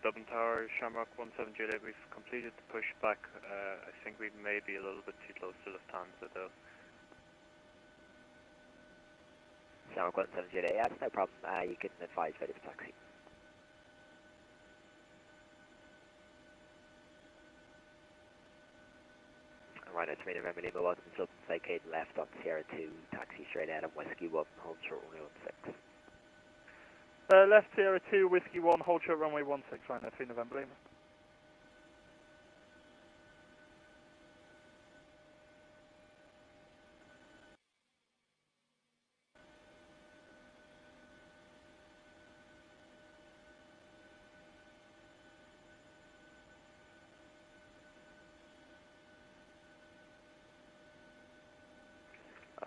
Dublin Tower, Shamrock 17 Juliet, we've completed the pushback. I think we may be a little bit too close to Lufthansa though. Shamrock 17 Juliet, yeah, that's no problem. You can advise by this taxi. Rhino 3 November Lima 1, consultant vacate left on Sierra 2, taxi straight out of Whiskey 1, hold short runway 16. Left Sierra 2, Whiskey 1, hold short runway 16, Rhino 3 November Lima.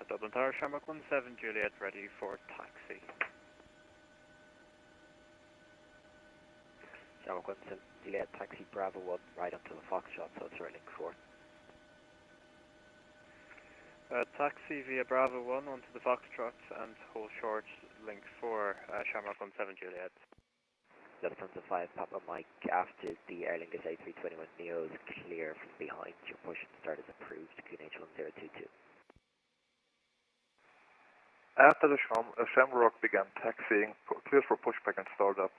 Dublin Tower, Shamrock 17 Juliet, ready for taxi. Shamrock 17 Juliet, taxi Bravo 1, right onto the Foxtrot, so it's right link 4. Taxi via Bravo 1 onto the Foxtrot and hold short, link 4, Shamrock 17 Juliet. Lufthansa 5, Papa Mike, after the Aer Lingus A321 Neo is clear from behind, your push and start is approved, QNH 1022. After the Shamrock began taxiing, cleared for pushback and startup.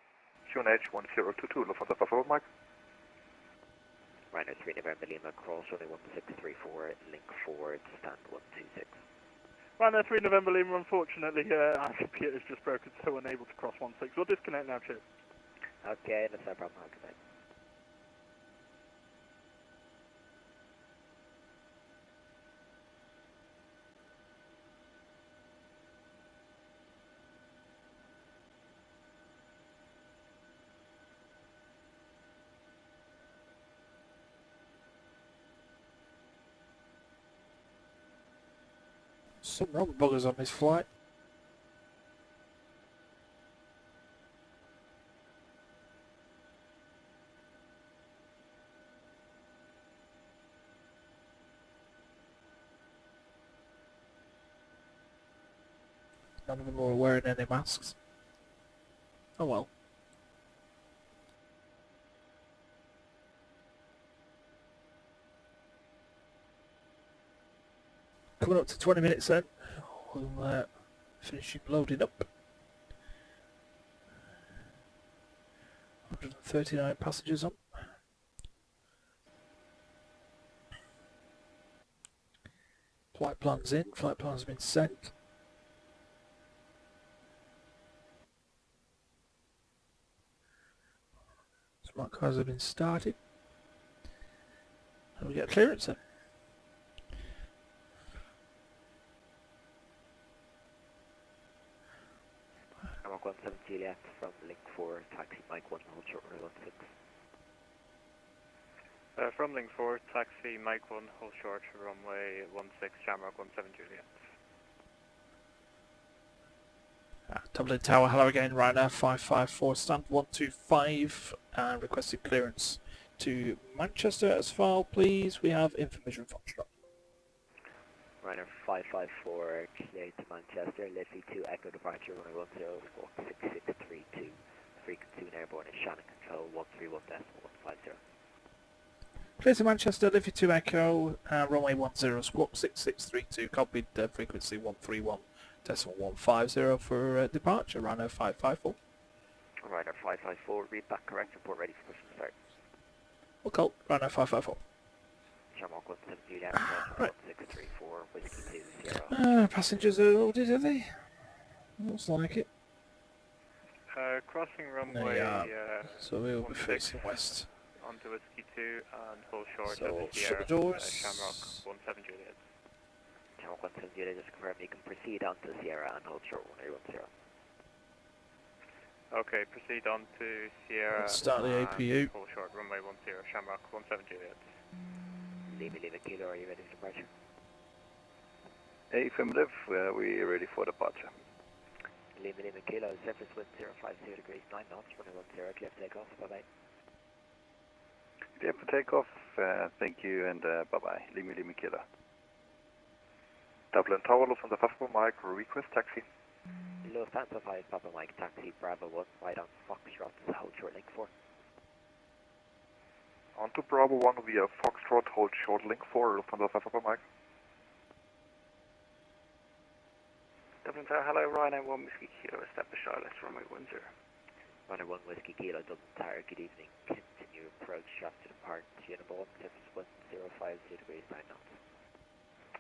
QNH 1022, Lufthansa Papa Mike. Rhino 3 November Lima, cross runway 1634, link 4, stand 126. Rhino 3 November Lima, unfortunately, our computer's just broken, so unable to cross 16. We'll disconnect now, cheers. Okay, that's no problem, okay. Some wrong buggers on this flight. None of them were wearing any masks. Oh well. Coming up to 20 minutes then. We'll finish loading up. 139 passengers on. Flight plan's in. Flight plan's been sent. Smart cars have been started. And we get clearance then. Shamrock 17 Juliet from link 4, taxi Mike 1, hold short runway 16. From link 4, taxi Mike 1, hold short, runway 16, Shamrock 17 Juliet. Dublin Tower, hello again, Ryanair 554, stand 125, and requested clearance to Manchester as far, please. We have information from Foxtrot. Ryanair 554, cleared to Manchester, Lidley 2, Echo departure, runway 10, squawk 6632, frequency when airborne is Shannon control 131.150. Clear to Manchester, Liffey 2 Echo, runway 10, squawk 6632, copied frequency 131.150 for departure, Ryanair 554. Ryanair 554, read back correct, report ready for push and start. Okay, Ryanair 554. Shamrock 17 Juliet, Right. 1634, Whiskey 2, Sierra. Passengers are loaded, are they? Looks like it. Crossing runway, so we'll be facing west. onto Whiskey 2 and hold short So, at the shut Sierra, the doors. Shamrock 17 Juliet. Shamrock 17 Juliet, just confirm you can proceed onto Sierra and hold short runway 10. Okay, proceed on to Sierra. Let's start the and APU. Hold short, runway 10, Shamrock 17 Juliet. Lima Kilo, are you ready for departure? Affirmative, we're ready for departure. Lima Kilo, surface wind 050 degrees, 9 knots, runway 10, clear for takeoff, bye bye. Clear for takeoff, thank you, and bye-bye. Lima Kilo. Dublin Tower, Lufthansa Papa Mike, request taxi. Lufthansa 5, Papa Mike, taxi Bravo 1, right on Foxtrot, hold short link 4. On to Bravo 1 via Foxtrot, hold short link 4, Lufthansa 5 Papa Mike. Dublin Tower, hello, Ryanair 1 Whiskey Kilo, establish ILS runway 10. Ryanair 1 Whiskey Kilo, Dublin Tower, good evening. Continue approach, shaft to depart, Uniball, Tips 1050 degrees 9 knots.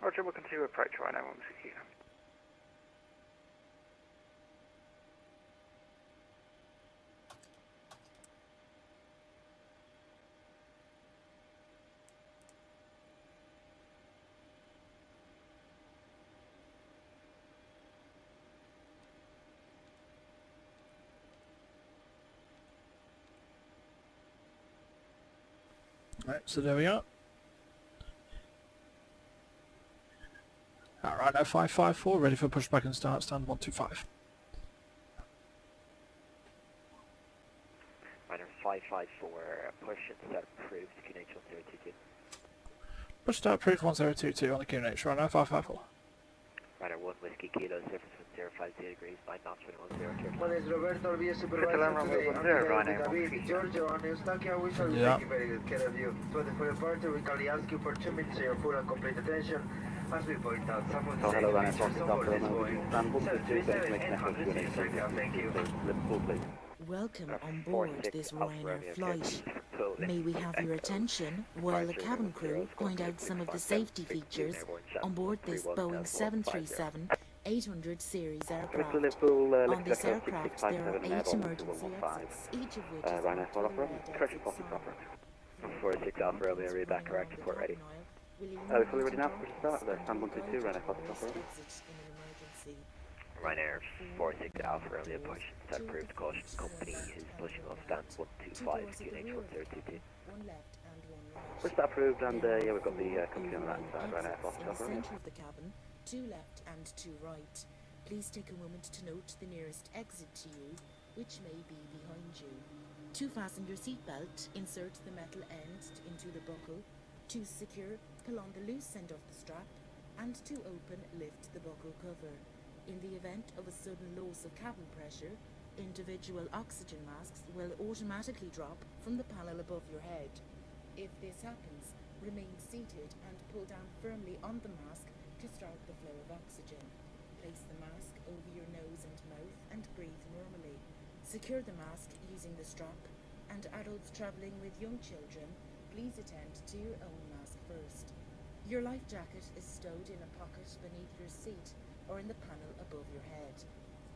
Roger, we'll continue approach, Ryanair 1 Whiskey Kilo. Right, so there we are. Alright, now 554, ready for pushback and start, stand 125. Ryanair 554, push and start approved, QNH 1022. Push start approved 1022 on the QNH, right now 554. Ryanair 1 Whiskey Kilo, surface 1050 degrees, 9 knots, 21 Well, it's Roberto Via Catalan runway 10, Ryanair 1 Whiskey Kilo. Giorgio on Eustaquia, we shall Yeah. take very good care of you. For the departure, we kindly ask you for 2 minutes of your full and complete attention. As we point out, some of the hello, Ryanair features of 4 this Boeing stand 122, make next Thank you. Liverpool, please. Welcome on board this Ryanair flight. May we have your attention while the cabin crew point out some of the safety features on board this Boeing 737-800 series aircraft. On this aircraft there are 8 emergency exits, each of which is Ryanair a 4 opera, correction, exit copy proper. 46 Alpha Romeo, read back correct, report ready. We're fully ready now for the start, stand 122, Ryanair 4 opera. Ryanair 46 Alpha Romeo, push and start approved, caution company is pushing off stand 125, QNH 1022. Push that approved, and yeah, we've got the company on that side, Ryanair 4 In the opera. centre of the cabin, 2 left and 2 right. Please take a moment to note the nearest exit to you, which may be behind you. To fasten your seatbelt, insert the metal end into the buckle. To secure, pull on the loose end of the strap, and to open, lift the buckle cover. In the event of a sudden loss of cabin pressure, individual oxygen masks will automatically drop from the panel above your head. If this happens, remain seated and pull down firmly on the mask to start the flow of oxygen. Place the mask over your nose and mouth and breathe normally. Secure the mask using the strap, and adults travelling with young children, please attend to your own mask first. Your life jacket is stowed in a pocket beneath your seat or in the panel above your head.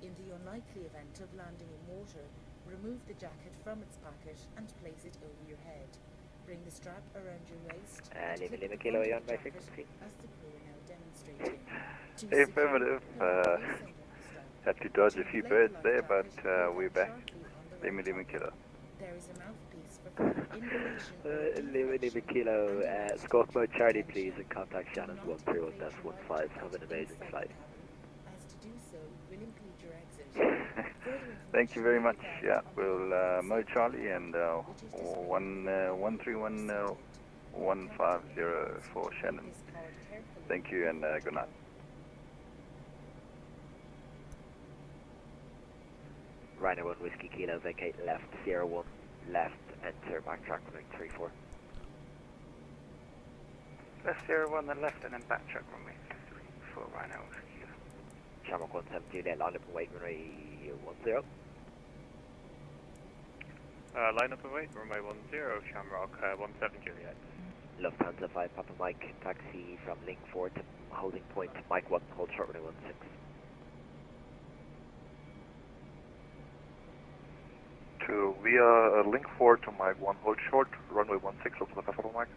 In the unlikely event of landing in water, remove the jacket from its pocket and place it over your head. Bring the strap around your waist and clip the Kilo front on of the by jacket frequency. as the crew are now demonstrating. To Affirmative. secure, pull on the loose end of the strap. Had to dodge To a few inflate birds the there, life but jacket, pull we're down back. sharply on the Lima right Lima jacket. Killer. There is a mouthpiece for fluid inhalation or Lima deflection, Kilo, and a mask Squawk for mode Charlie protection. please, and contact Do Shannon's not 131 inflate your life 15, have jacket an amazing inside flight. the cabin, as to do so will impede your exit. Further Thank you information very will much. be found Yeah, on the we'll Aircraft mode Safety Charlie Guide, and which is displayed on the 131 150 for Shannon. Read this card carefully Thank you and before good night. Ryanair 1 Whiskey Kilo, vacate left, Sierra 1, left, enter backtrack runway 34. Left Sierra 1, then left, and then backtrack runway 34, Ryanair 1 Whiskey Kilo. Shamrock 172, line up and wait, runway 10. Line up and wait, runway 10, Shamrock 17 Juliet. Lufthansa 5 Papa Mike, taxi from Link 4 to holding point, Mike 1, hold short runway 16. To via link 4 to Mike 1, hold short, runway 16, Lufthansa 5 Papa Mike.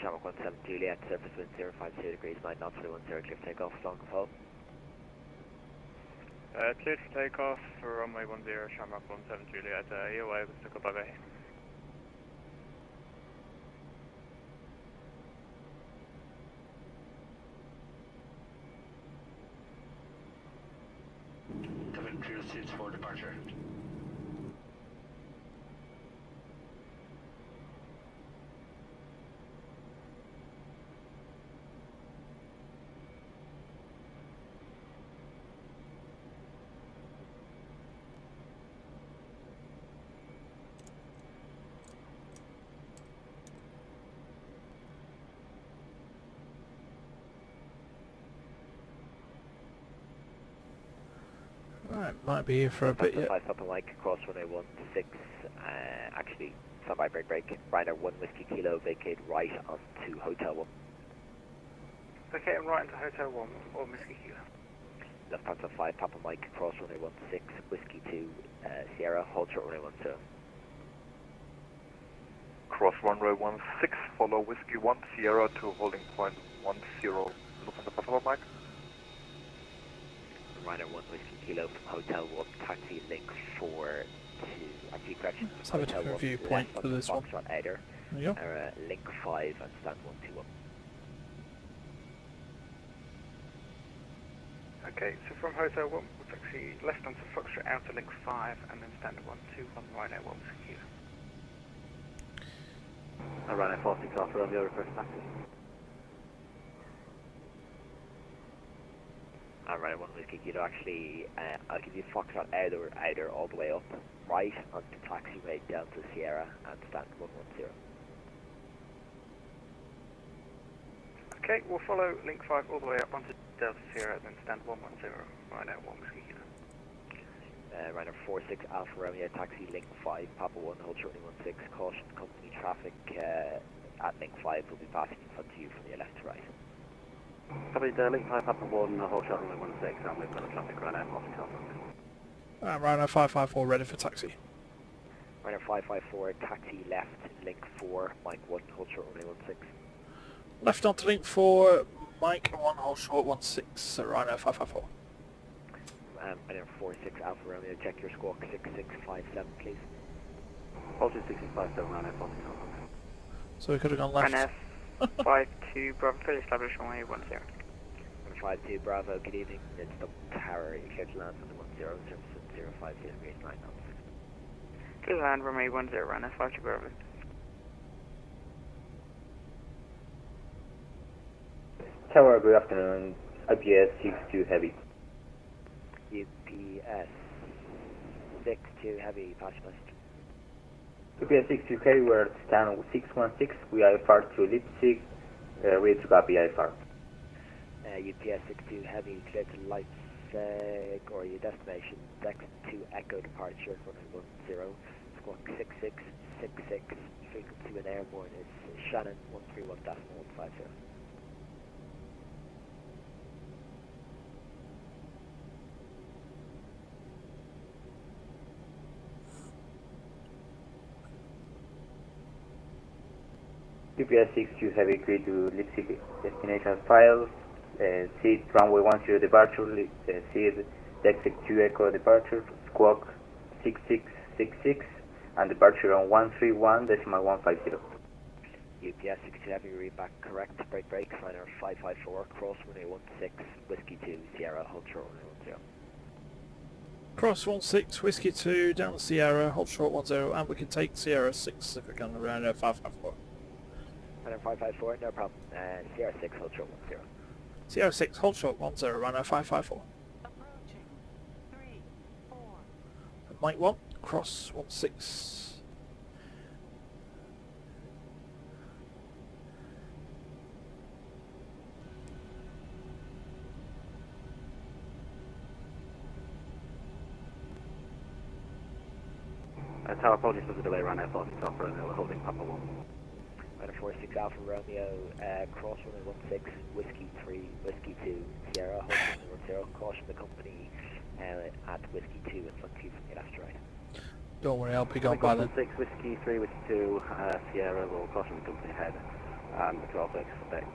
Shamrock 17 Juliet, surface wind 050 degrees, 9 knots, 10, clear for takeoff, long and fall. Cleared for takeoff for runway 10, Shamrock 17 Juliet, EOA, let's look up by bay. Cabin crew seats for departure. Right, might be here for a bit yet. 5 Papa Mike, cross runway 16, actually, standby break. Ryanair 1 Whiskey Kilo, vacate right onto Hotel 1. Vacating right into Hotel 1, or Whiskey Kilo. Lufthansa 5 Papa Mike, cross runway 16, Whiskey 2, Sierra, hold short runway 10. Cross runway 16, follow Whiskey 1 Sierra to holding point 10, Lufthansa Papa Mike. Ryanair 1 Whiskey Kilo from Hotel 1, taxi link 4 to, actually correction, Let's have a Hotel different 1 viewpoint left for onto this one. Foxtrot Eider, There you go. link 5 and stand 121. Okay, so from Hotel 1, we'll taxi left onto Foxtrot Outer Link 5 and then stand 121 Ryanair 1 Whiskey Kilo. Ryanair 46 Alpha Romeo, request taxi. Ryanair 1 Whiskey Kilo, actually, I'll give you Foxtrot Eider all the way up, right onto taxiway down to Sierra and stand 110. Okay, we'll follow Link 5 all the way up onto Delta Sierra, then stand 110, Ryanair 1 Whiskey Kilo. Ryanair 46 Alpha Romeo, taxi Link 5, Papa 1, hold short 16, caution company traffic at Link 5 will be passing in front of you from your left to right. Copy, Link 5 Papa 1, hold short runway 16, and we've got a traffic Ryanair 46 Alpha Romeo. Ryanair 554 ready for taxi. Ryanair 554, taxi left, Link 4, Mike 1, hold short runway 16. Left onto link 4, Mike 1, hold short 16 at Ryanair 554. Ryanair 46 Alpha Romeo, check your squawk 6657 please. Hold 6657, Ryanair 46 Alpha Romeo. So we could have gone left. Ryanair 52 Bravo, fully established runway 10. Ryanair 52 Bravo, good evening, it's Dublin Tower, you clear to land on the 10, service 050 degrees 9 knots. Clear to land runway 10, Ryanair 52 Bravo. Tower, good afternoon. IPS 62 Heavy. UPS 62 Heavy, pass message. UPS 62 Heavy, we're at stand 616. We IFR to Leipzig, ready to copy IFR. UPS 62 Heavy, clear to Leipzig, or your destination, next to Echo departure, runway 10, squawk 6666, frequency when airborne is Shannon 131.150. UPS 62 Heavy, clear to Leipzig destination files. Seat runway 10 departure, seat exit 2 Echo departure, squawk 6666, and departure on 131.150. UPS 62 Heavy, read back correct, break, Ryanair 554, cross runway 16, Whiskey 2, Sierra, hold short runway 10. Cross 16, Whiskey 2, down to Sierra, hold short 10, and we can take Sierra 6 if we can around 554. Ryanair 554, no problem, Sierra 6, hold short 10. Sierra 6, hold short 10, Ryanair 554. Approaching 3, 4. Mike 1, cross 16. Tower, apologies for the delay, Ryanair 46 Alpha Romeo, we're holding Papa 1. Ryanair 46 Alpha Romeo, cross runway 16, Whiskey 3, Whiskey 2, Sierra, hold runway 10, caution the company at Whiskey 2 in front of you from your left to right. Don't worry, I'll be gone by then. 6, Whiskey 3, Whiskey 2, Sierra will caution the company ahead, and we can also expect,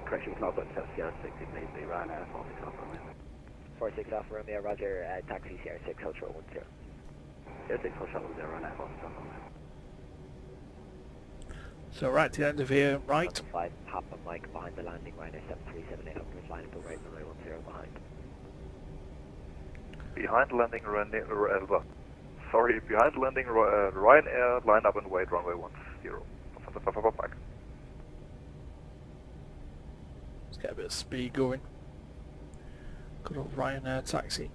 correction, we can also accept Sierra 6 if needs be, Ryanair 46 Alpha Romeo. 46 Alpha Romeo, roger, taxi Sierra 6, hold short 10. Sierra 6, hold short 10, Ryanair 46 Alpha Romeo. So right to the end of here, right. 5 Papa Mike behind the landing, Ryanair 7378, line up away, runway 10 behind. Behind landing, Ryanair, line up and wait, runway 10. Lufthansa Papa Mike. Let's get a bit of speed going. Good old Ryanair taxi.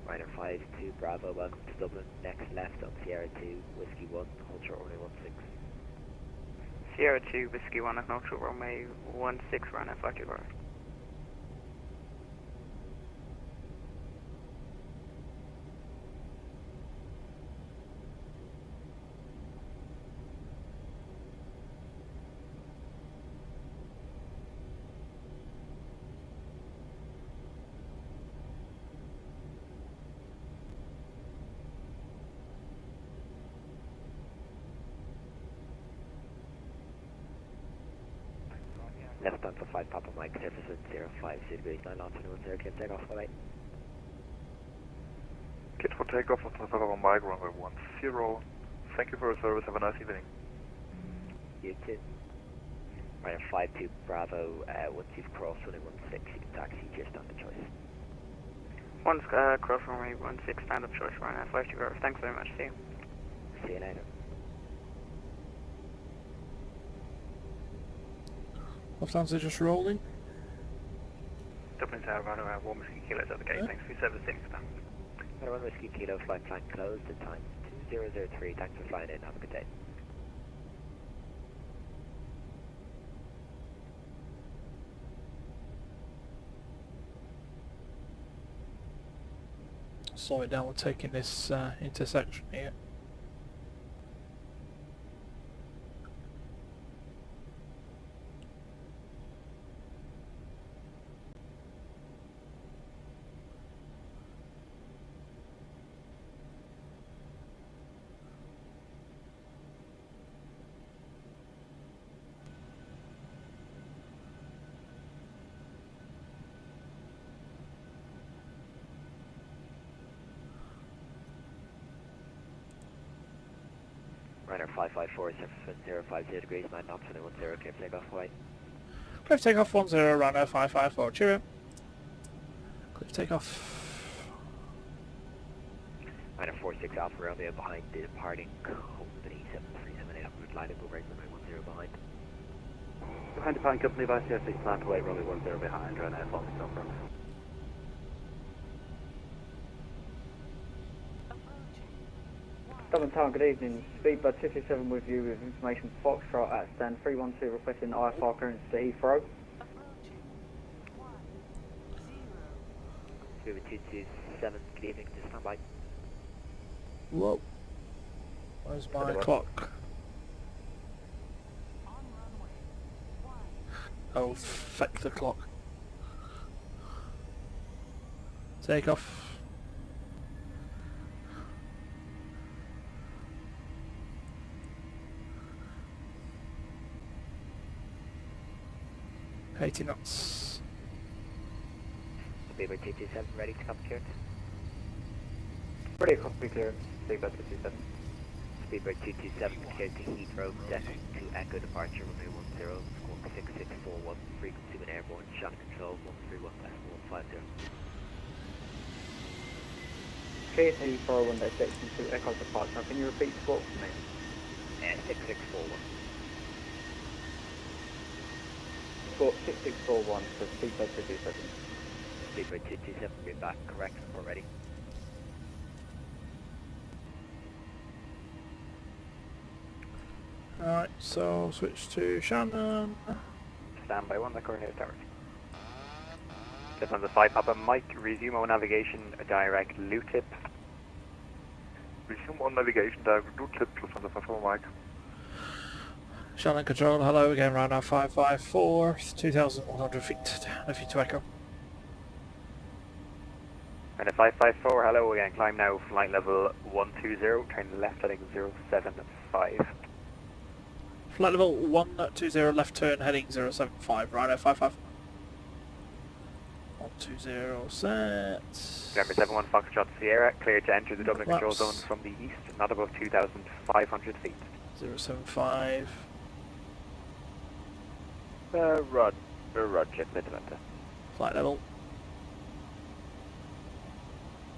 Ryder 5-2 Bravo, welcome to Dublin. Next left on Sierra 2, Whiskey 1, hold short runway 16. Sierra 2, Whiskey 1 at North runway 16, run at 5 bar. Left on for 5 Papa Mike, surface wind 05, 2 degrees, 9 knots, 21 clear takeoff, bye-bye. Kit for takeoff of Papa Mike, runway 10. Thank you for your service, have a nice evening. You too. Ryder 5-2 Bravo, once you've crossed runway 16, you can taxi to your standard choice. One cross runway 16, stand-up choice, run at 5 bar. Thanks very much, see you. See you later. Lufthansa just rolling. Dublin Tower, runway 1 Whiskey Kilo at the gate, thanks 376. Ryder 1 Whiskey Kilo, flight plan closed, the time 2003, thanks for flying in, have a good day. Slow it down, we're taking this intersection here. Ryder 554, surface wind 050 degrees, 9 knots, 210, clear takeoff, Hawaii. Clear takeoff 10, runner 554, cheerio. Clear takeoff. Ryder 46 Alpha Romeo behind the departing company 737-800, line up over runway 10 behind. Behind departing company by CR6, plan to wait, runway 10 behind, run air 46 up front. Dublin Tower, good evening. Speedbird 227 with you with information Foxtrot at stand 312 requesting IFR clearance to Heathrow. Speedbird 227, good evening, just stand by. Whoa. Where's my clock? Oh, feck the clock. Take off. $80 knots. Speedbird 227, ready to come clearance? Ready to copy clearance, Speedbird 227. Speedbird 227, cleared to Heathrow, deck to Echo departure, runway 10, squawk 6641, frequency when airborne, channel control 131.150. Clear to Heathrow, window section 2 Echo departure. Can you repeat squawk for me? 6641. Squawk 6641 for Speedbird 227. Speedbird 227, be back, correct, we're ready. Alright, so switch to Shannon. Stand by 1, the coordinator tower. Just on the 5 Papa Mike, resume on navigation, direct loop tip. Resume on navigation, direct loop tip, plus on the 5 Papa Mike. Shannon control, hello again, round now 554, 2,100 feet, left you to Echo. And a 554, hello again, climb now, flight level 120, turn left heading 075. Flight level 120, left turn heading 075, right at 55. 120 set. November 71 Foxtrot Sierra, clear to enter the Dublin control zone from the east, not above 2,500 feet. 075. Roger, Atlanta. Flight level.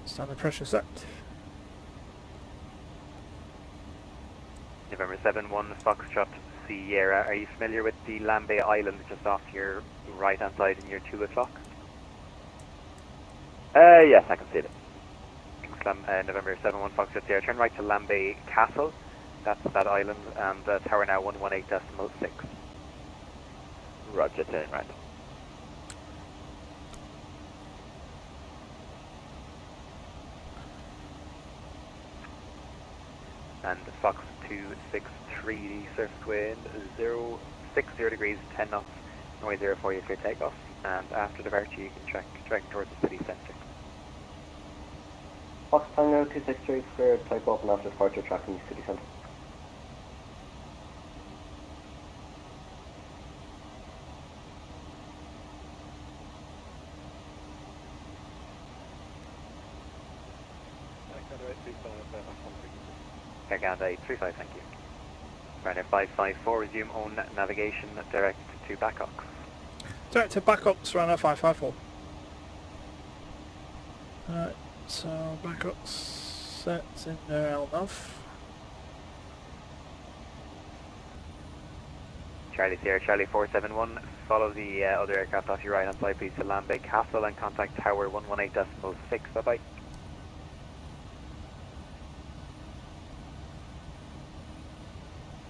Standard pressure set. November 71 Foxtrot Sierra, are you familiar with the Lambay Island just off your right hand side in your 2 o'clock? Yes, I can see it. November 71 Foxtrot Sierra. Turn right to Lambay Castle. That's that island, and tower now 118.6. Roger, turn right. And Fox 263 surface wind 060 degrees, 10 knots, runway 04, you clear takeoff. And after departure, you can track towards the city centre. Fox Tango 263 clear takeoff, and after departure, tracking city centre. Air Canada 835, thank you. Ryanair 554, resume own navigation direct to Backox. Direct to Backox, Ryanair 554. Alright, so Backox sets in their LNAV. Charlie Sierra, Charlie 471, follow the other aircraft off your right hand side please to Lambay Castle and contact tower 118.6, bye bye.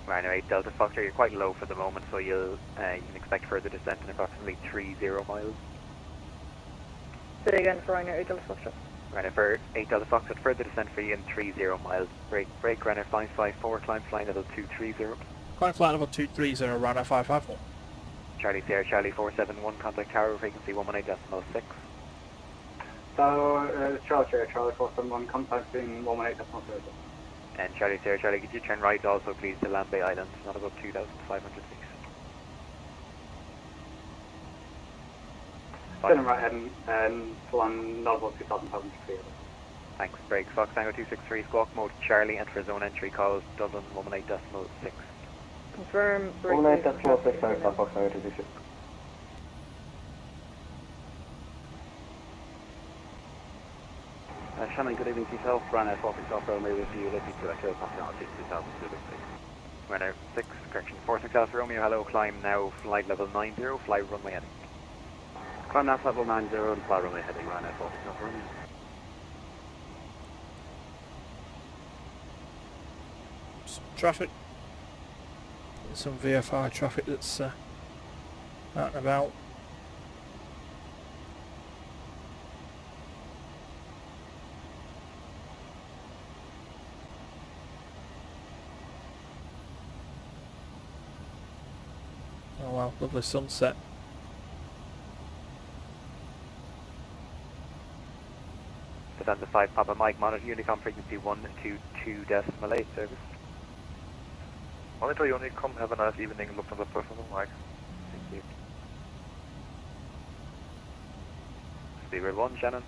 Ryanair 8 Delta Foxtrot, you're quite low for the moment, so you can expect further descent in approximately 30 miles. Say it again for Ryanair 8 Delta Foxtrot. Ryanair for 8 Delta Foxtrot, further descent for you in 30 miles. Break, Ryanair 554, climb flying level 230. Climb flight level 230, Ryanair 554. Charlie Sierra, Charlie 471, contact tower, frequency 118.6. So, Charlie Sierra, Charlie 471, contacting 118.6. And Charlie Sierra, Charlie, could you turn right also please to Lambay Island, not above 2,500 feet. Turn right heading, one not above 2,500 feet. Thanks, break. Fox Tango 263, squawk mode Charlie, and for zone entry calls Dublin 118.6. Confirm, break. 118.6, sorry, Fox Tango 263. Shannon, good evening to yourself. Ryanair 46 Alpha Romeo with you, Liberty to Echo, passing out 60,000 to Ryanair 6, correction, 46 Alpha Romeo, hello, climb now, flight level 90, fly runway heading. Climb now, flight level 90 and fly runway heading, Ryanair 46 Alpha Romeo. Some traffic. Some VFR traffic that's out and about. Oh wow, lovely sunset. Descend to 5 Papa Mike, monitor Unicom frequency 122.8 service. Monitor Unicom, have a nice evening, look for the person on Mike. Thank you. Speedbird 1, Shannon.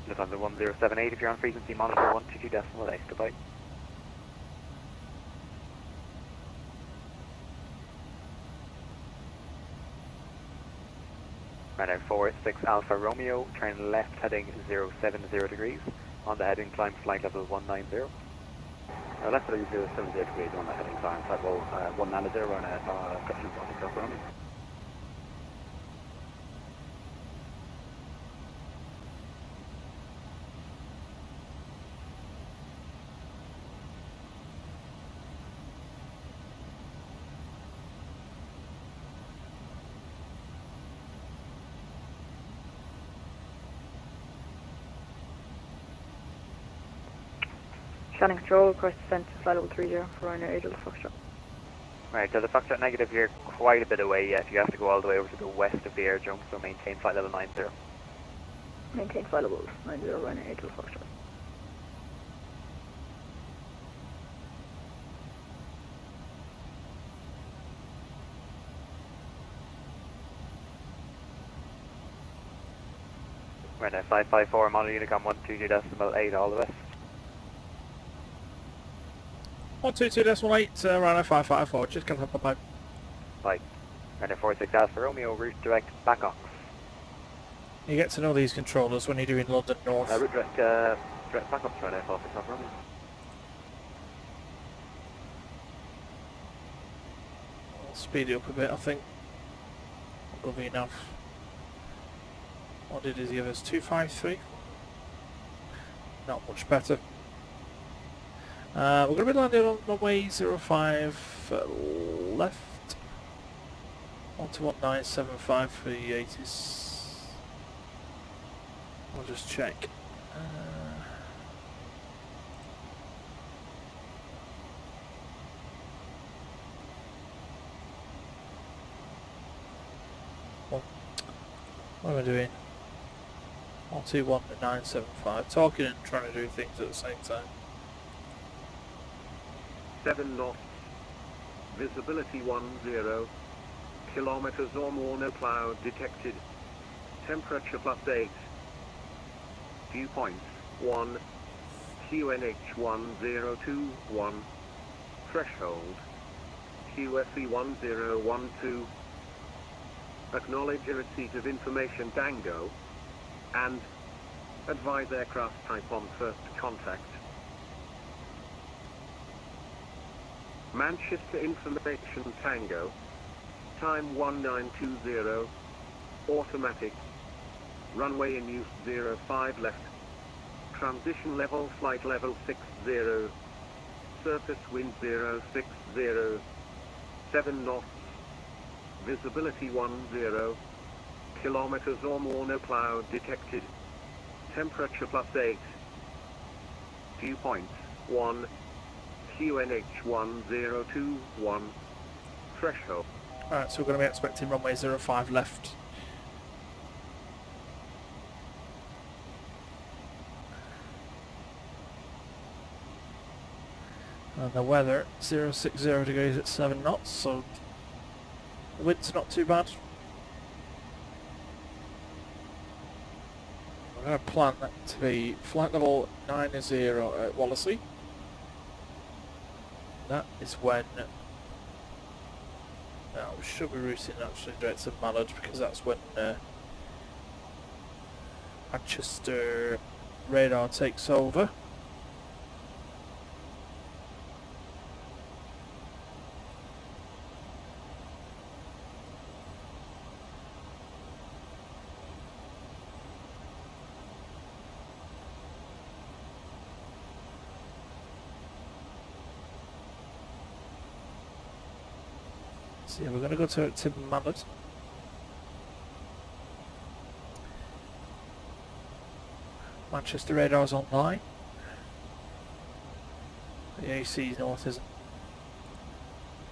Look on the 1078 if you're on frequency, monitor 122.8, goodbye. Ryanair 46 Alpha Romeo, turn left heading 070 degrees. On the heading, climb flight level 190. Left heading 070 degrees on the heading, climb flight level 190 on a correction 46 Alpha Romeo. Shannon Control, request descent to flight level 30 for Ryanair 8 Delta Foxtrot. Right, so the Foxtrot negative, you're quite a bit away yet. You have to go all the way over to the west of the air jump, so maintain flight level 90. Maintain flight level 90, Ryanair 8 Delta Foxtrot. Ryanair 554, monitor Unicom 122.8, all the best. 122.8, Ryanair 554, just get up, bye. Bye. Ryanair 46 Alpha Romeo, route direct Backox. You get to know these controllers when you're doing London North. Route direct Backox, Ryanair 46 Alpha Romeo. I'll speed it up a bit, I think. That'll be enough. What did he give us? 253? Not much better. We're going to be landing on runway 05 left. 121.975 for the 80s. I'll just check. What am I doing? 121.975. Talking and trying to do things at the same time. 7 knots. Visibility 10. Kilometers or more, no cloud detected. Temperature +8. Viewpoints 1. QNH 1021. Threshold. QFE 1012. Acknowledge a receipt of information Tango. And advise aircraft type on first contact. Manchester Information Tango. Time 1920. Automatic. Runway in use 05 left. Transition level flight level 60. Surface wind 060. 7 knots. Visibility 10. Kilometers or more, no cloud detected. Temperature +8. Viewpoint 1. QNH 1021. Threshold. Alright, so we're going to be expecting runway 05 left. And the weather, 060 degrees at 7 knots, so the wind's not too bad. We're going to plan that to be flight level 90 at Wallasey. That is when we should be routing actually direct to Mallard, because that's when Manchester radar takes over. So yeah, we're going to go to Mallard. Manchester radar's online. The AC North isn't.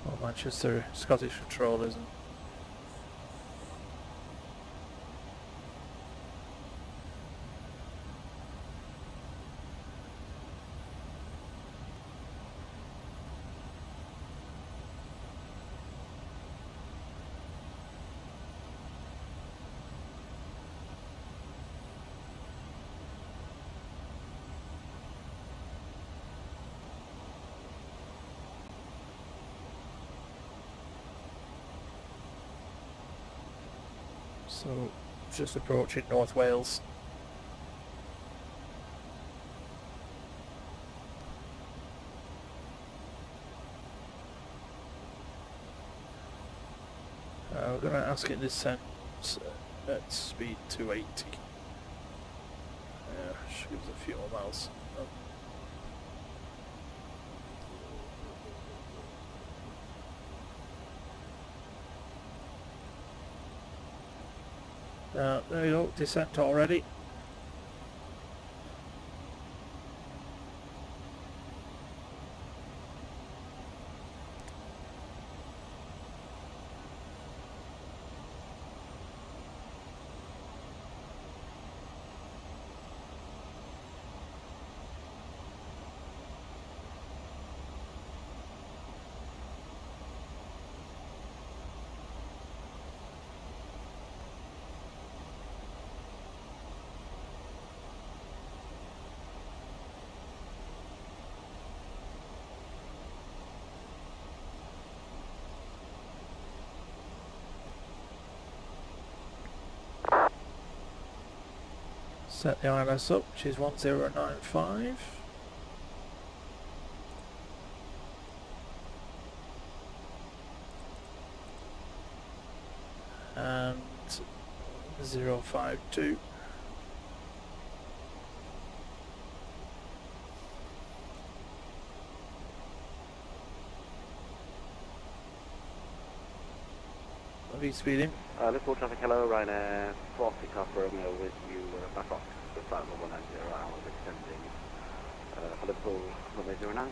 Well, Manchester Scottish Control isn't. So, just approaching North Wales. We're going to ask it descent at speed 280. Should give us a few more miles. There you go, descent already. Set the ILS up, which is 1095. And 052. Have you speeding? Liverpool traffic, hello, Ryanair 40 Copper Romeo with you, back off the flight level 190 hours extending for Liverpool runway 09.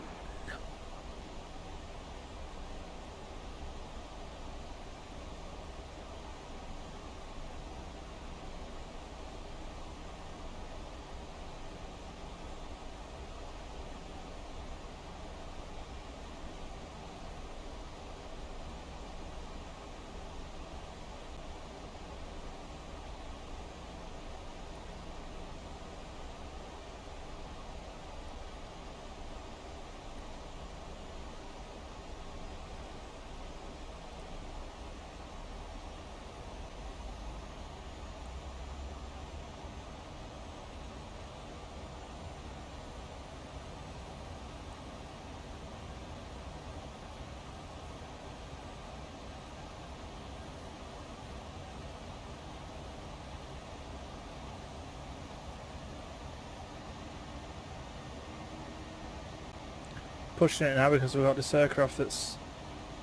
Pushing it now because we've got this aircraft that's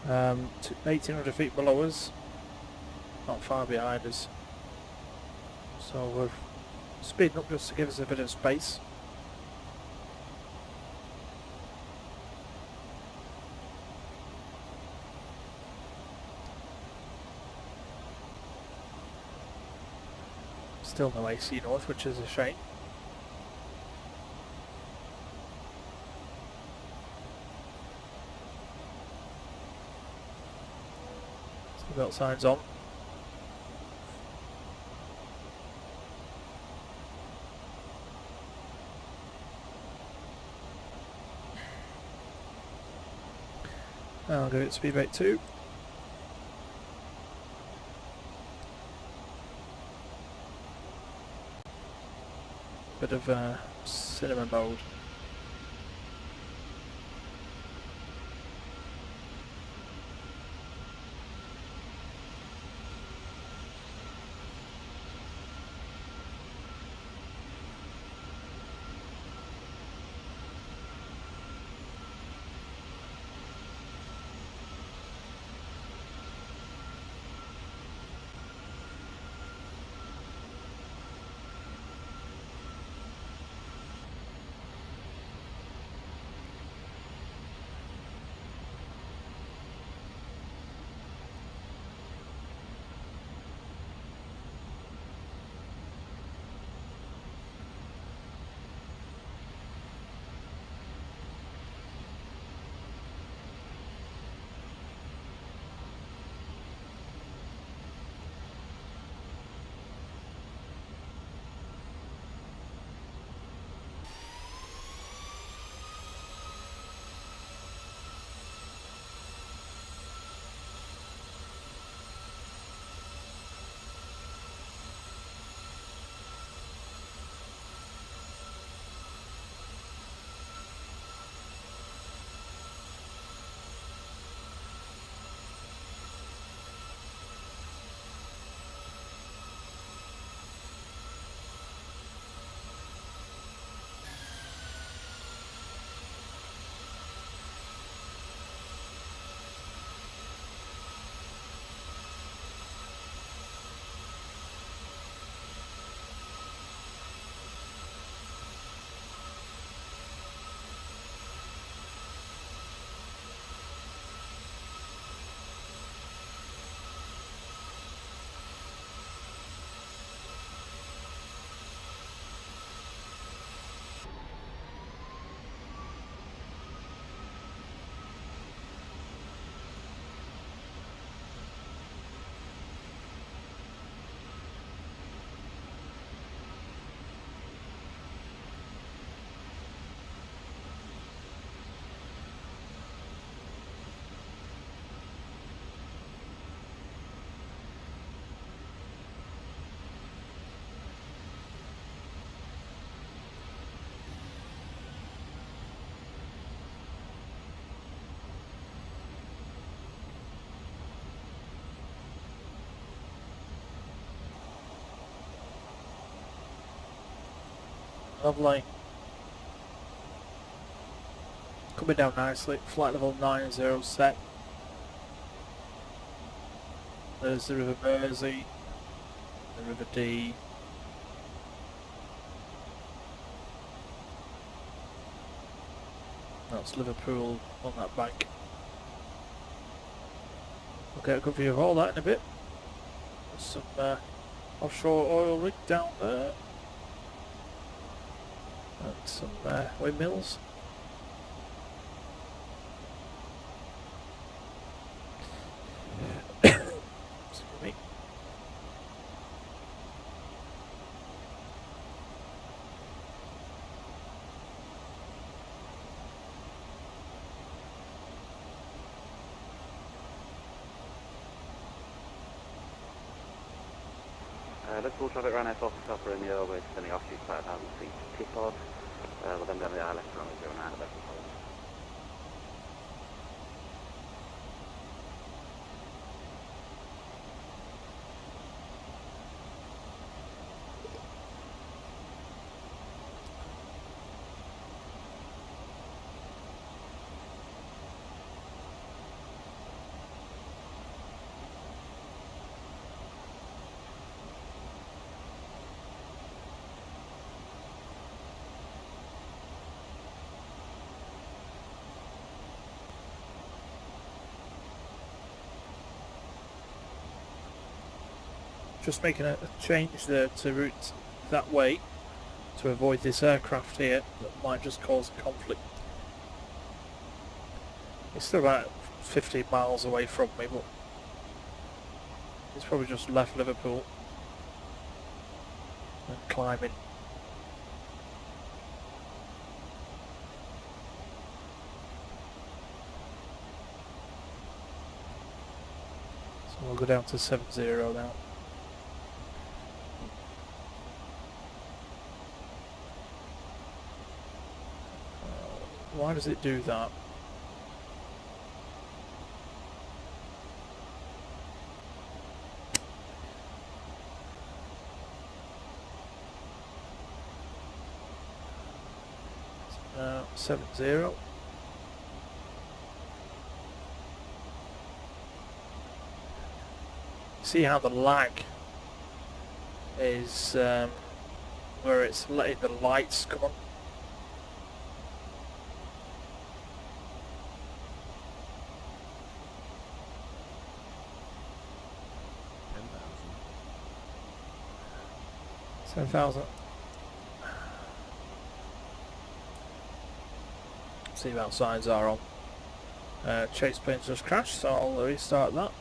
1800 feet below us, not far behind us. So we're speeding up just to give us a bit of space. Still no AC north, which is a shame. Belt signs on. I'll give it speed brake 2. Bit of cinema mode. Lovely. Coming down nicely. Flight level 90 set. there's the River Mersey, the River Dee. That's Liverpool on that bank. We'll get a good view of all that in a bit. There's some offshore oil rig down there. And some windmills. Excuse me. Liverpool traffic around F office upper in the airway, sending off to 5,000 feet tip off. We'll then go to the left runway 09 at Bradford. Just making a change there to route that way to avoid this aircraft here that might just cause a conflict. It's still about 15 miles away from me, but it's probably just left Liverpool and climbing. So we'll go down to 70 now. Why does it do that? Now 70. See how the lag is where it's letting the lights come on. $10,000. See what signs are on. Chase plane's just crashed, so I'll restart that.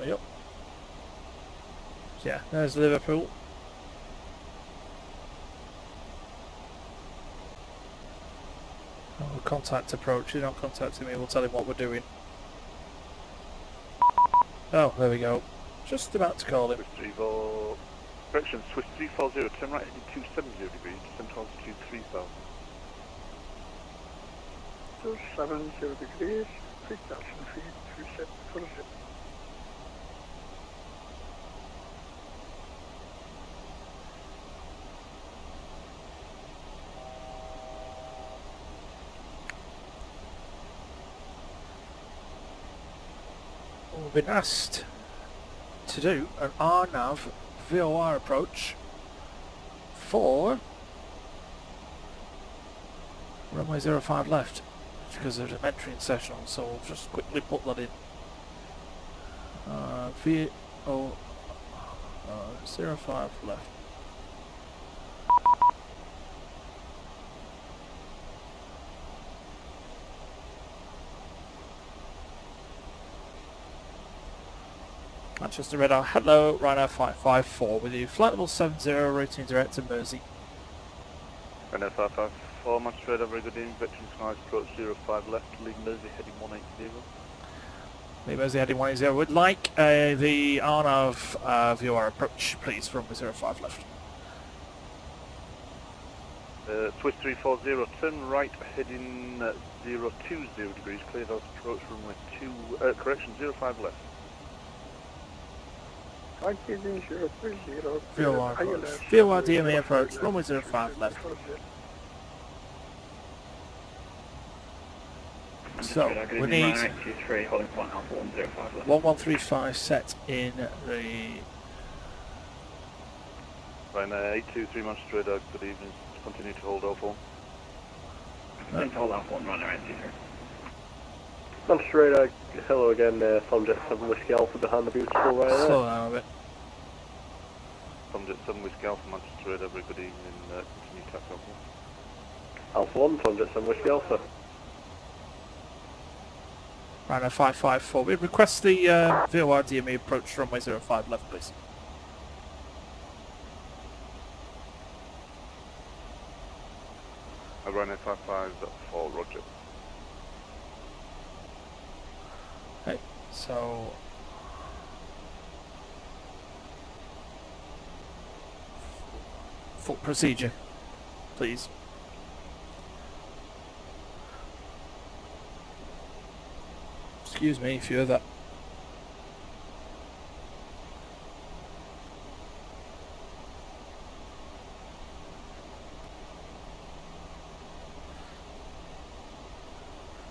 Yep. Yeah, there's Liverpool. Oh, contact approach. He's not contacting me. We'll tell him what we're doing. Oh, there we go. Just about to call him. Correction, Swiss 340, turn right heading 270 degrees, descend altitude 3000. 270 degrees, 3,000 feet, 3740. We've been asked to do an RNAV VOR approach for runway 05 left because there's an mentoring session, so we'll just quickly put that in. VO 05 left. Manchester Radar, hello, Ryanair 554 with you. Flight level 70, routing direct to Mersey. Ryanair 554, Manchester Radar, very good evening. Veteran Skies, approach 05 left, lead Mersey heading 180. Lead Mersey heading 180. Would like the RNAV VOR approach, please, from 05 left. Swiss 340, turn right, heading 020 degrees, clear those approach runway 05 left. VOR approach. VOR DMA approach, runway 05 left. So, we need 1135 set in the... Ryanair 823 Manchester radar, good evening, continue to hold L4. Continue to hold L4, runner entry, sir. Manchester radar, hello again, Tomjet 7 Whiskey Alpha behind the beautiful Ryanair. Slow down a bit. Tomjet 7 Whiskey Alpha, Manchester radar, very good evening, continue to tax L4. Alpha 1, Tomjet 7 Whiskey Alpha. Ryanair 554. We request the VOR DME approach runway 05 left, please. Ryanair 554, roger. Okay, so... full procedure, please. Excuse me if you hear that.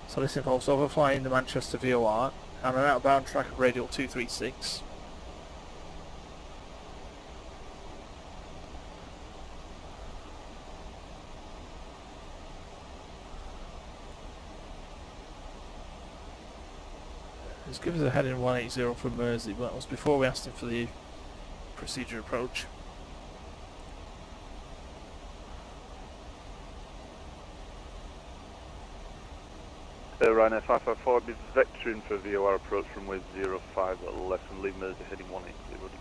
So this involves overflying the Manchester VOR and an outbound track of radial 236. Just give us a heading 180 from Mersey, but that was before we asked him for the procedure approach. Ryanair 554, is vectoring for VOR approach runway 05 left and leave Mersey heading 180.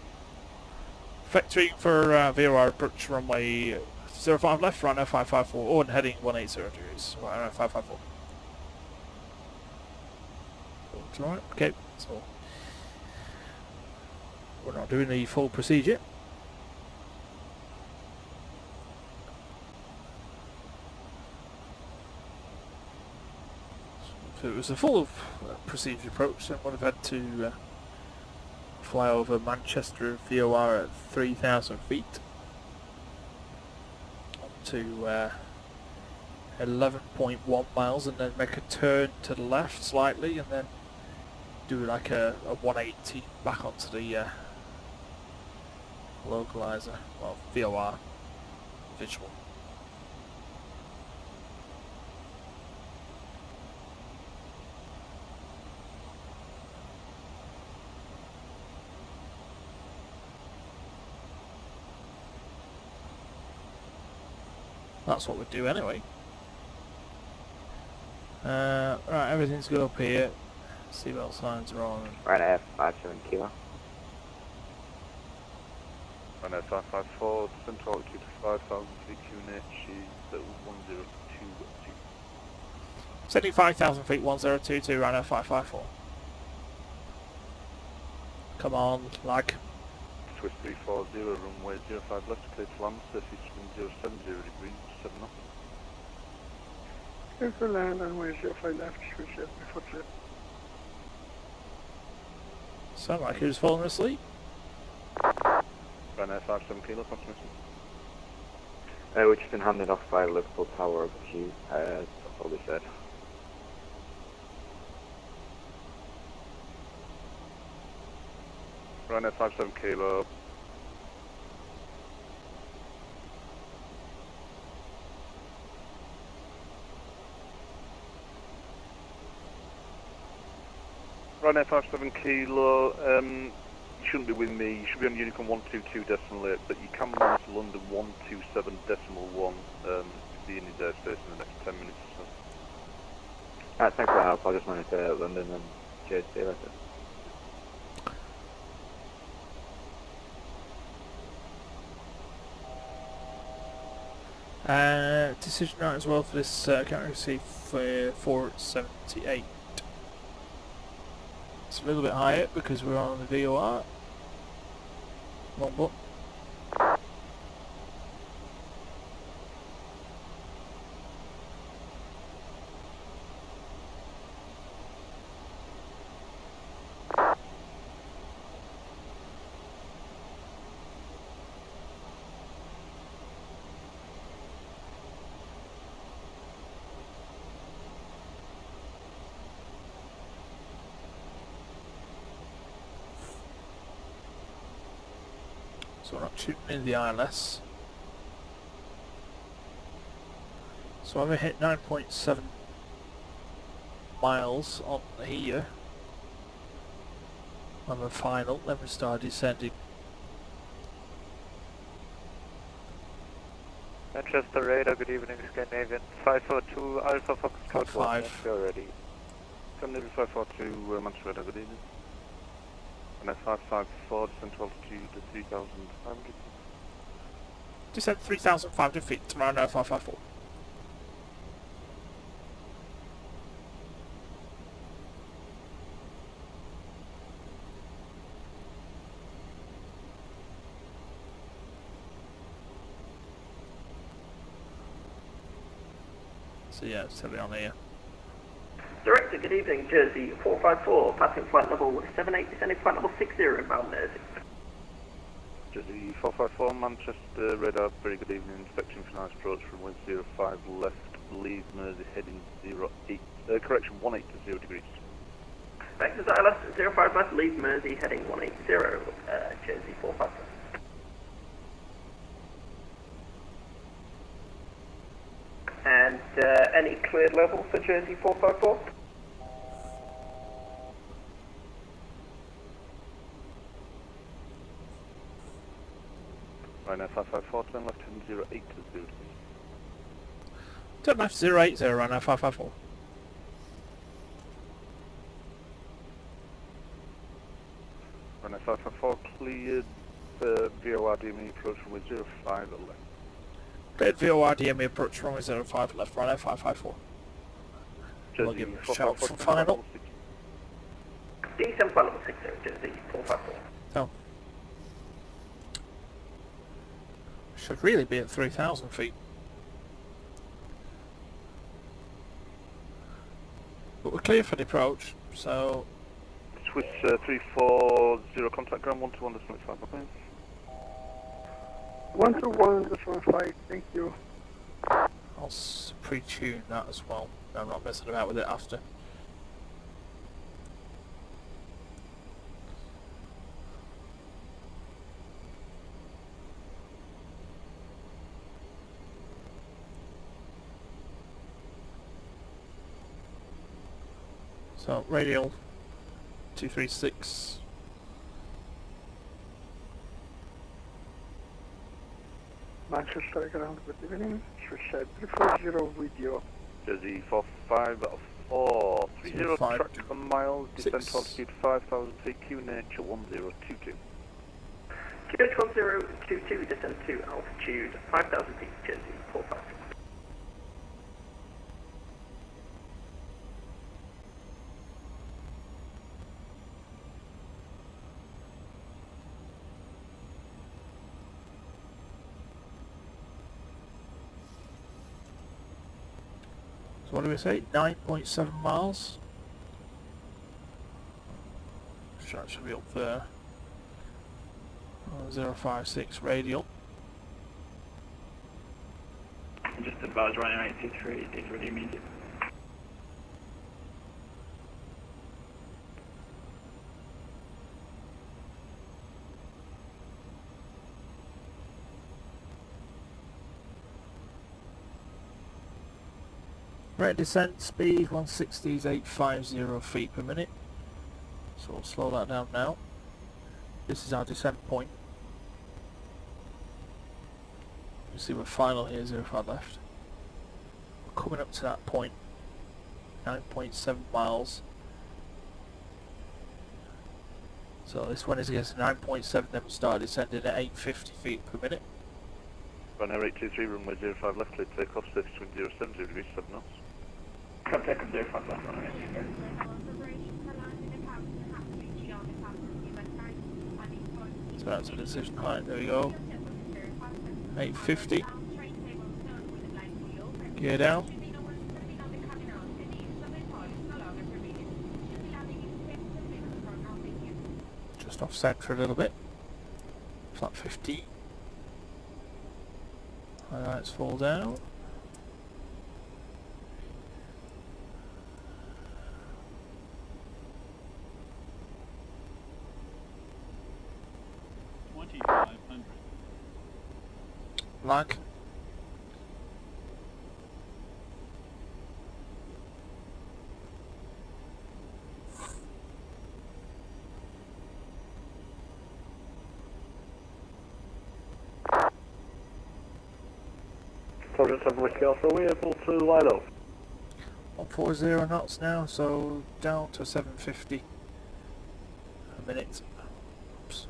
Vectoring for VOR approach runway 05 left, Ryanair 554, and heading 180 degrees, Ryanair 554. Alright, okay, so we're not doing the full procedure. If it was a full procedure approach, then would have had to fly over Manchester VOR at 3,000 feet to 11.1 miles and then make a turn to the left slightly and then do like a 180 back onto the localizer, well, VOR visual. That's what we do anyway. Right, everything's good up here. Seatbelt signs are on. Ryanair 57 kilo. Ryanair 554, descent altitude 5,000 feet, QNH is 1022. Sending 5,000 feet, 1022, Ryanair 554. Come on, lag. Swiss 340, runway 05 left, clear to land, surface wind 070 degrees, 7 knots. Clear to land, runway 05 left, Swiss 7 before trip. Sound like he was falling asleep. Ryanair 57 kilo, confirmation. We've just been handed off by Liverpool Tower Q, that's all they said. Ryanair 57 kilo. Ryanair 57 kilo, you shouldn't be with me, you should be on Unicorn 122.8, but you can land to London 127.1, be in his airspace in the next 10 minutes or so. Alright, thanks for the help, I'll just monitor London and cheers, see you later. Decision right as well for this accuracy for 478. It's a little bit higher because we're on the VOR. One button. So we're not shooting in the ILS. So I've hit 9.7 miles on here on the final, then we start descending. Manchester radar, good evening, Scandinavian 542 Alpha Fox Code 1, go ready. Scandinavian 542 Manchester radar, good evening. And that's 554, descent altitude to 3,500. Descent 3,500 feet, tomorrow 554. So yeah, it's totally on here. Director, good evening, Jersey 454, passing flight level 78, descending flight level 60, inbound Mersey. Jersey 454, Manchester radar, very good evening, inspection for nice approach from wind 05 left, Leeds, Mersey, heading 08, correction 18 to 0 degrees. Vectors ILS 05 left, Leeds, Mersey, heading 180, Jersey 454. And any cleared level for Jersey 454? Right now 554, turn left heading 08 to 0 degrees. Turn left 080, right now 554. Right now 554, cleared VOR DME approach from wind 05 left. Cleared VOR DME approach runway 05 left, right now 554. We'll give it a shout for final. Descent flight level 60, Jersey 454. Oh. Should really be at 3,000 feet. But we're clear for the approach, so... Swiss 340, contact ground 121.5, okay? 121.5, thank you. I'll pre-tune that as well. I'm not messing about with it after. So, radial 236. Manchester ground, good evening. Swiss 340 with you. Jersey 45 430 track on miles, descent altitude 5,000 feet, QNH 1022. QNH 1022, descent to altitude 5,000 feet, Jersey 454. So what do we say? 9.7 miles? So that should be up there. 056 radial. Just advise running 83, it's really immediate. Right, descent speed 160 is 850 feet per minute. So we'll slow that down now. This is our descent point. You see we're final here, 05 left. We're coming up to that point. 9.7 miles. So this one is against 9.7, then we start descending at 850 feet per minute. Runway 823, runway 05 left, clear takeoff, surface wind 070 degrees, 7 knots. Contact of 05 left, runway 83. So that's a decision height, there we go. 850. Gear down. Just off centre a little bit. Flat 50. Highlights fall down. Lag. Subject 7 Whiskey Alpha, are we able to line up? 140 knots now, so down to 750 a minute. Oops.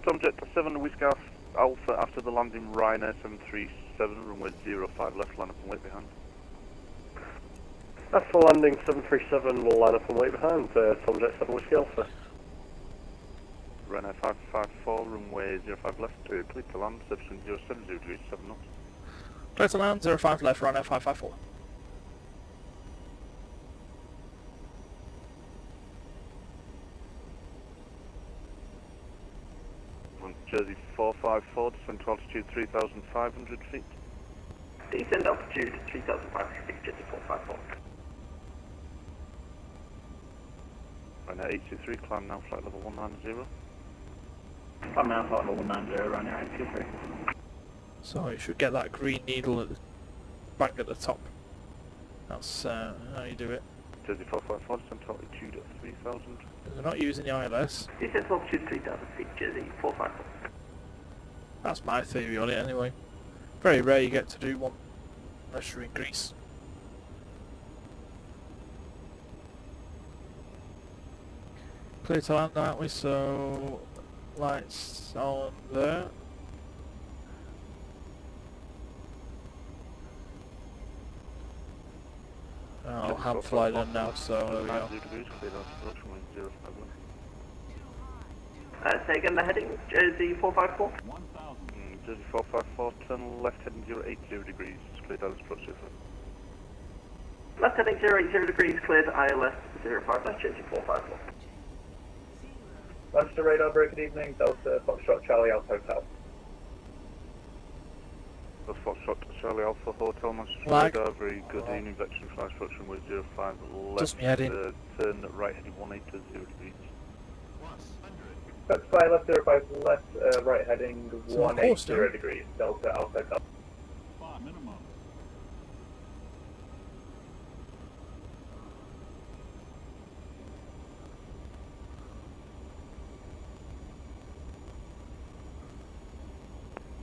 Subject 7 Whiskey Alpha after the landing Ryanair 737, runway 05 left, line up and wait behind. After landing 737, we'll line up and wait behind. Subject 7 Whiskey Alpha. Ryanair 554, runway 05 left, clear to land, subscription 070 degrees, 7 knots. Clear to land, 05 left, Ryanair 554. Jersey 454, descent to altitude 3,500 feet. Descend altitude 3,500 feet, Jersey 454. Ryanair 823, climb now, flight level 190. Climb now, flight level 190, Ryanair 823. So it should get that green needle at the bang at the top. That's how you do it. Jersey 454, descent to altitude 3,000. They're not using the ILS. Descend altitude 3,000 feet, Jersey 454. That's my theory on it anyway. Very rare you get to do one unless you're in Greece. Clear to land, aren't we? So lights on there. I'll hand fly them now, so there we go. Say again the heading, Jersey 454? Jersey 454, turn left heading 080 degrees, clear to approach 05. Left heading 080 degrees, cleared ILS 05 left, Jersey 454. Manchester radar, good evening, Delta Foxtrot Charlie Alpha Hotel. Delta Foxtrot Charlie Alpha Hotel, Manchester Lag. radar, very good evening, vector flight approaching with 05 left, Just me heading. turn right heading 180 degrees. That's fly left 05 left, right heading 180 degrees, Delta Alpha Hotel.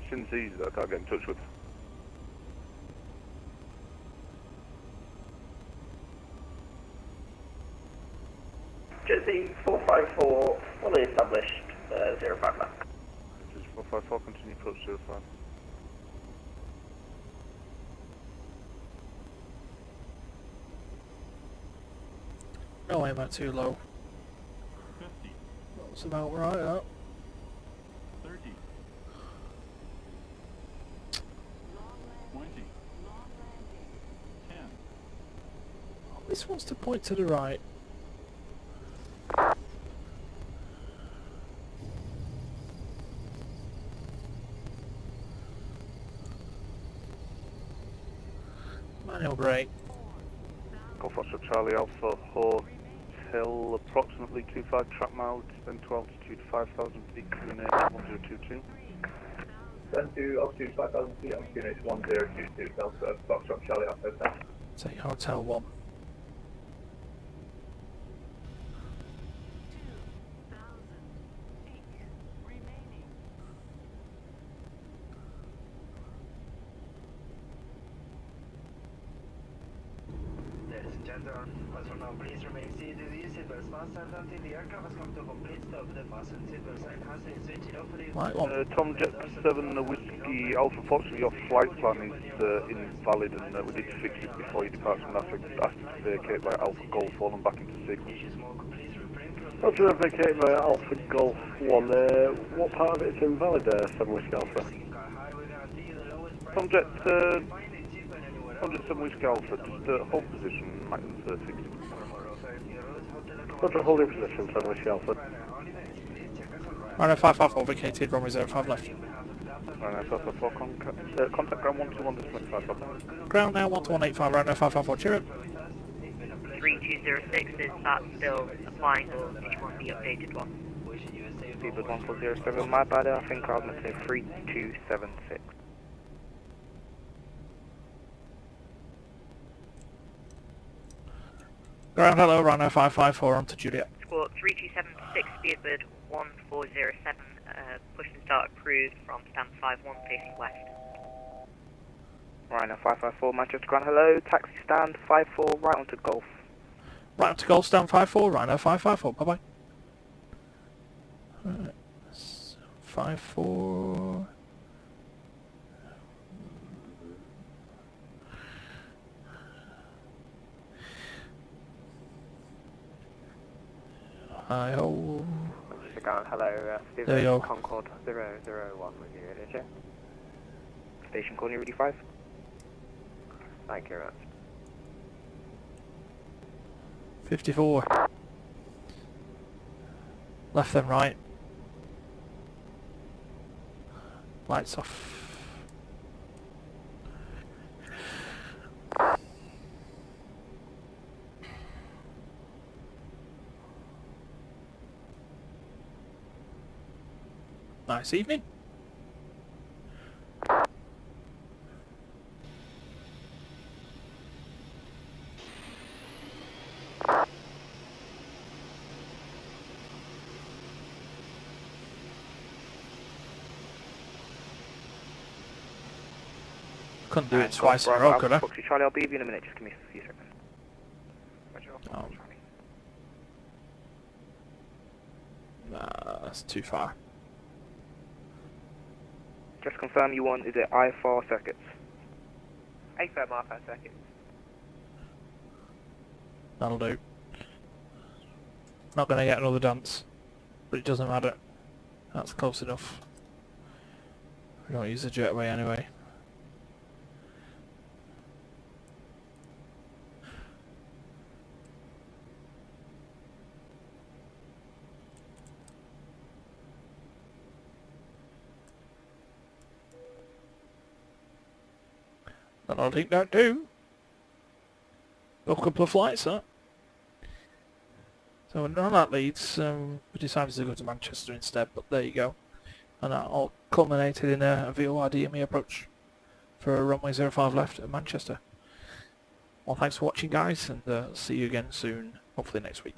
Shouldn't easy that I can't get in touch with. Jersey 454, fully established, 05 left. Jersey 454, continue approach 05. No aim at too low. That's about right, that. 30. 20. 10. Oh, this wants to point to the right. Manual brake. Golf Foxtrot Charlie Alpha Hotel, approximately 25 track mile, descend to altitude 5,000 feet, QNH 1022. Descend to altitude 5,000 feet, QNH 1022, Delta Foxtrot Charlie Alpha Hotel. Take Hotel 1. Ladies and gentlemen, as for now, please remain seated with your seatbelts fastened until the aircraft has come to a complete stop. The fasten seatbelt sign has been switched off for you. Tom Jet 7 Whiskey Alpha Foxtrot, your flight plan is invalid and we need to fix it before you depart from Africa. Ask you to vacate by Alpha Golf 1 and back into sequence. Roger, vacate by Alpha Golf 1. What part of it is invalid, 7 Whiskey Alpha? Tom Jet 7 Whiskey Alpha, just hold position, magnum 30. Roger, holding position, 7 Whiskey Alpha. Ryanair 554 vacated, runway 05 left. Ryanair 554, contact ground 121, dismiss 555. Ground now 1285, Ryanair 554, cheer up. 3206 is that still applying or did you want the updated one? Seabird 1407, my bad, I think I was meant to say 3276. Ground hello, Rhino 554 on to Juliet. Squawk 3276, Speedbird 1407, push and start approved from stand 51 facing west. Rhino 554, Manchester Ground hello, taxi stand 54, right onto Golf. Right up to Golf stand 54, Rhino 554, bye bye. Right. 54. Hi ho. Hello, There you Stephen go. Concord 001 with you, Alicia. Station calling Rudy 5. Thank you very much. 54. Left then right. Lights off. Nice evening. Couldn't do it twice in a row, could I? Foxy Charlie, I'll be with you in a minute, just give me a few seconds. Nah, that's too far. Just confirm you want, is it IFR circuits? A-firm IFR circuits. That'll do. Not gonna get another dance, but it doesn't matter. That's close enough. We don't use the jetway anyway. I'll take that too. Got a couple of flights, huh? So we're not at Leeds, we decided to go to Manchester instead, but there you go. And that all culminated in a VORDME approach for a runway 05 left at Manchester. Well, thanks for watching guys, and see you again soon, hopefully next week.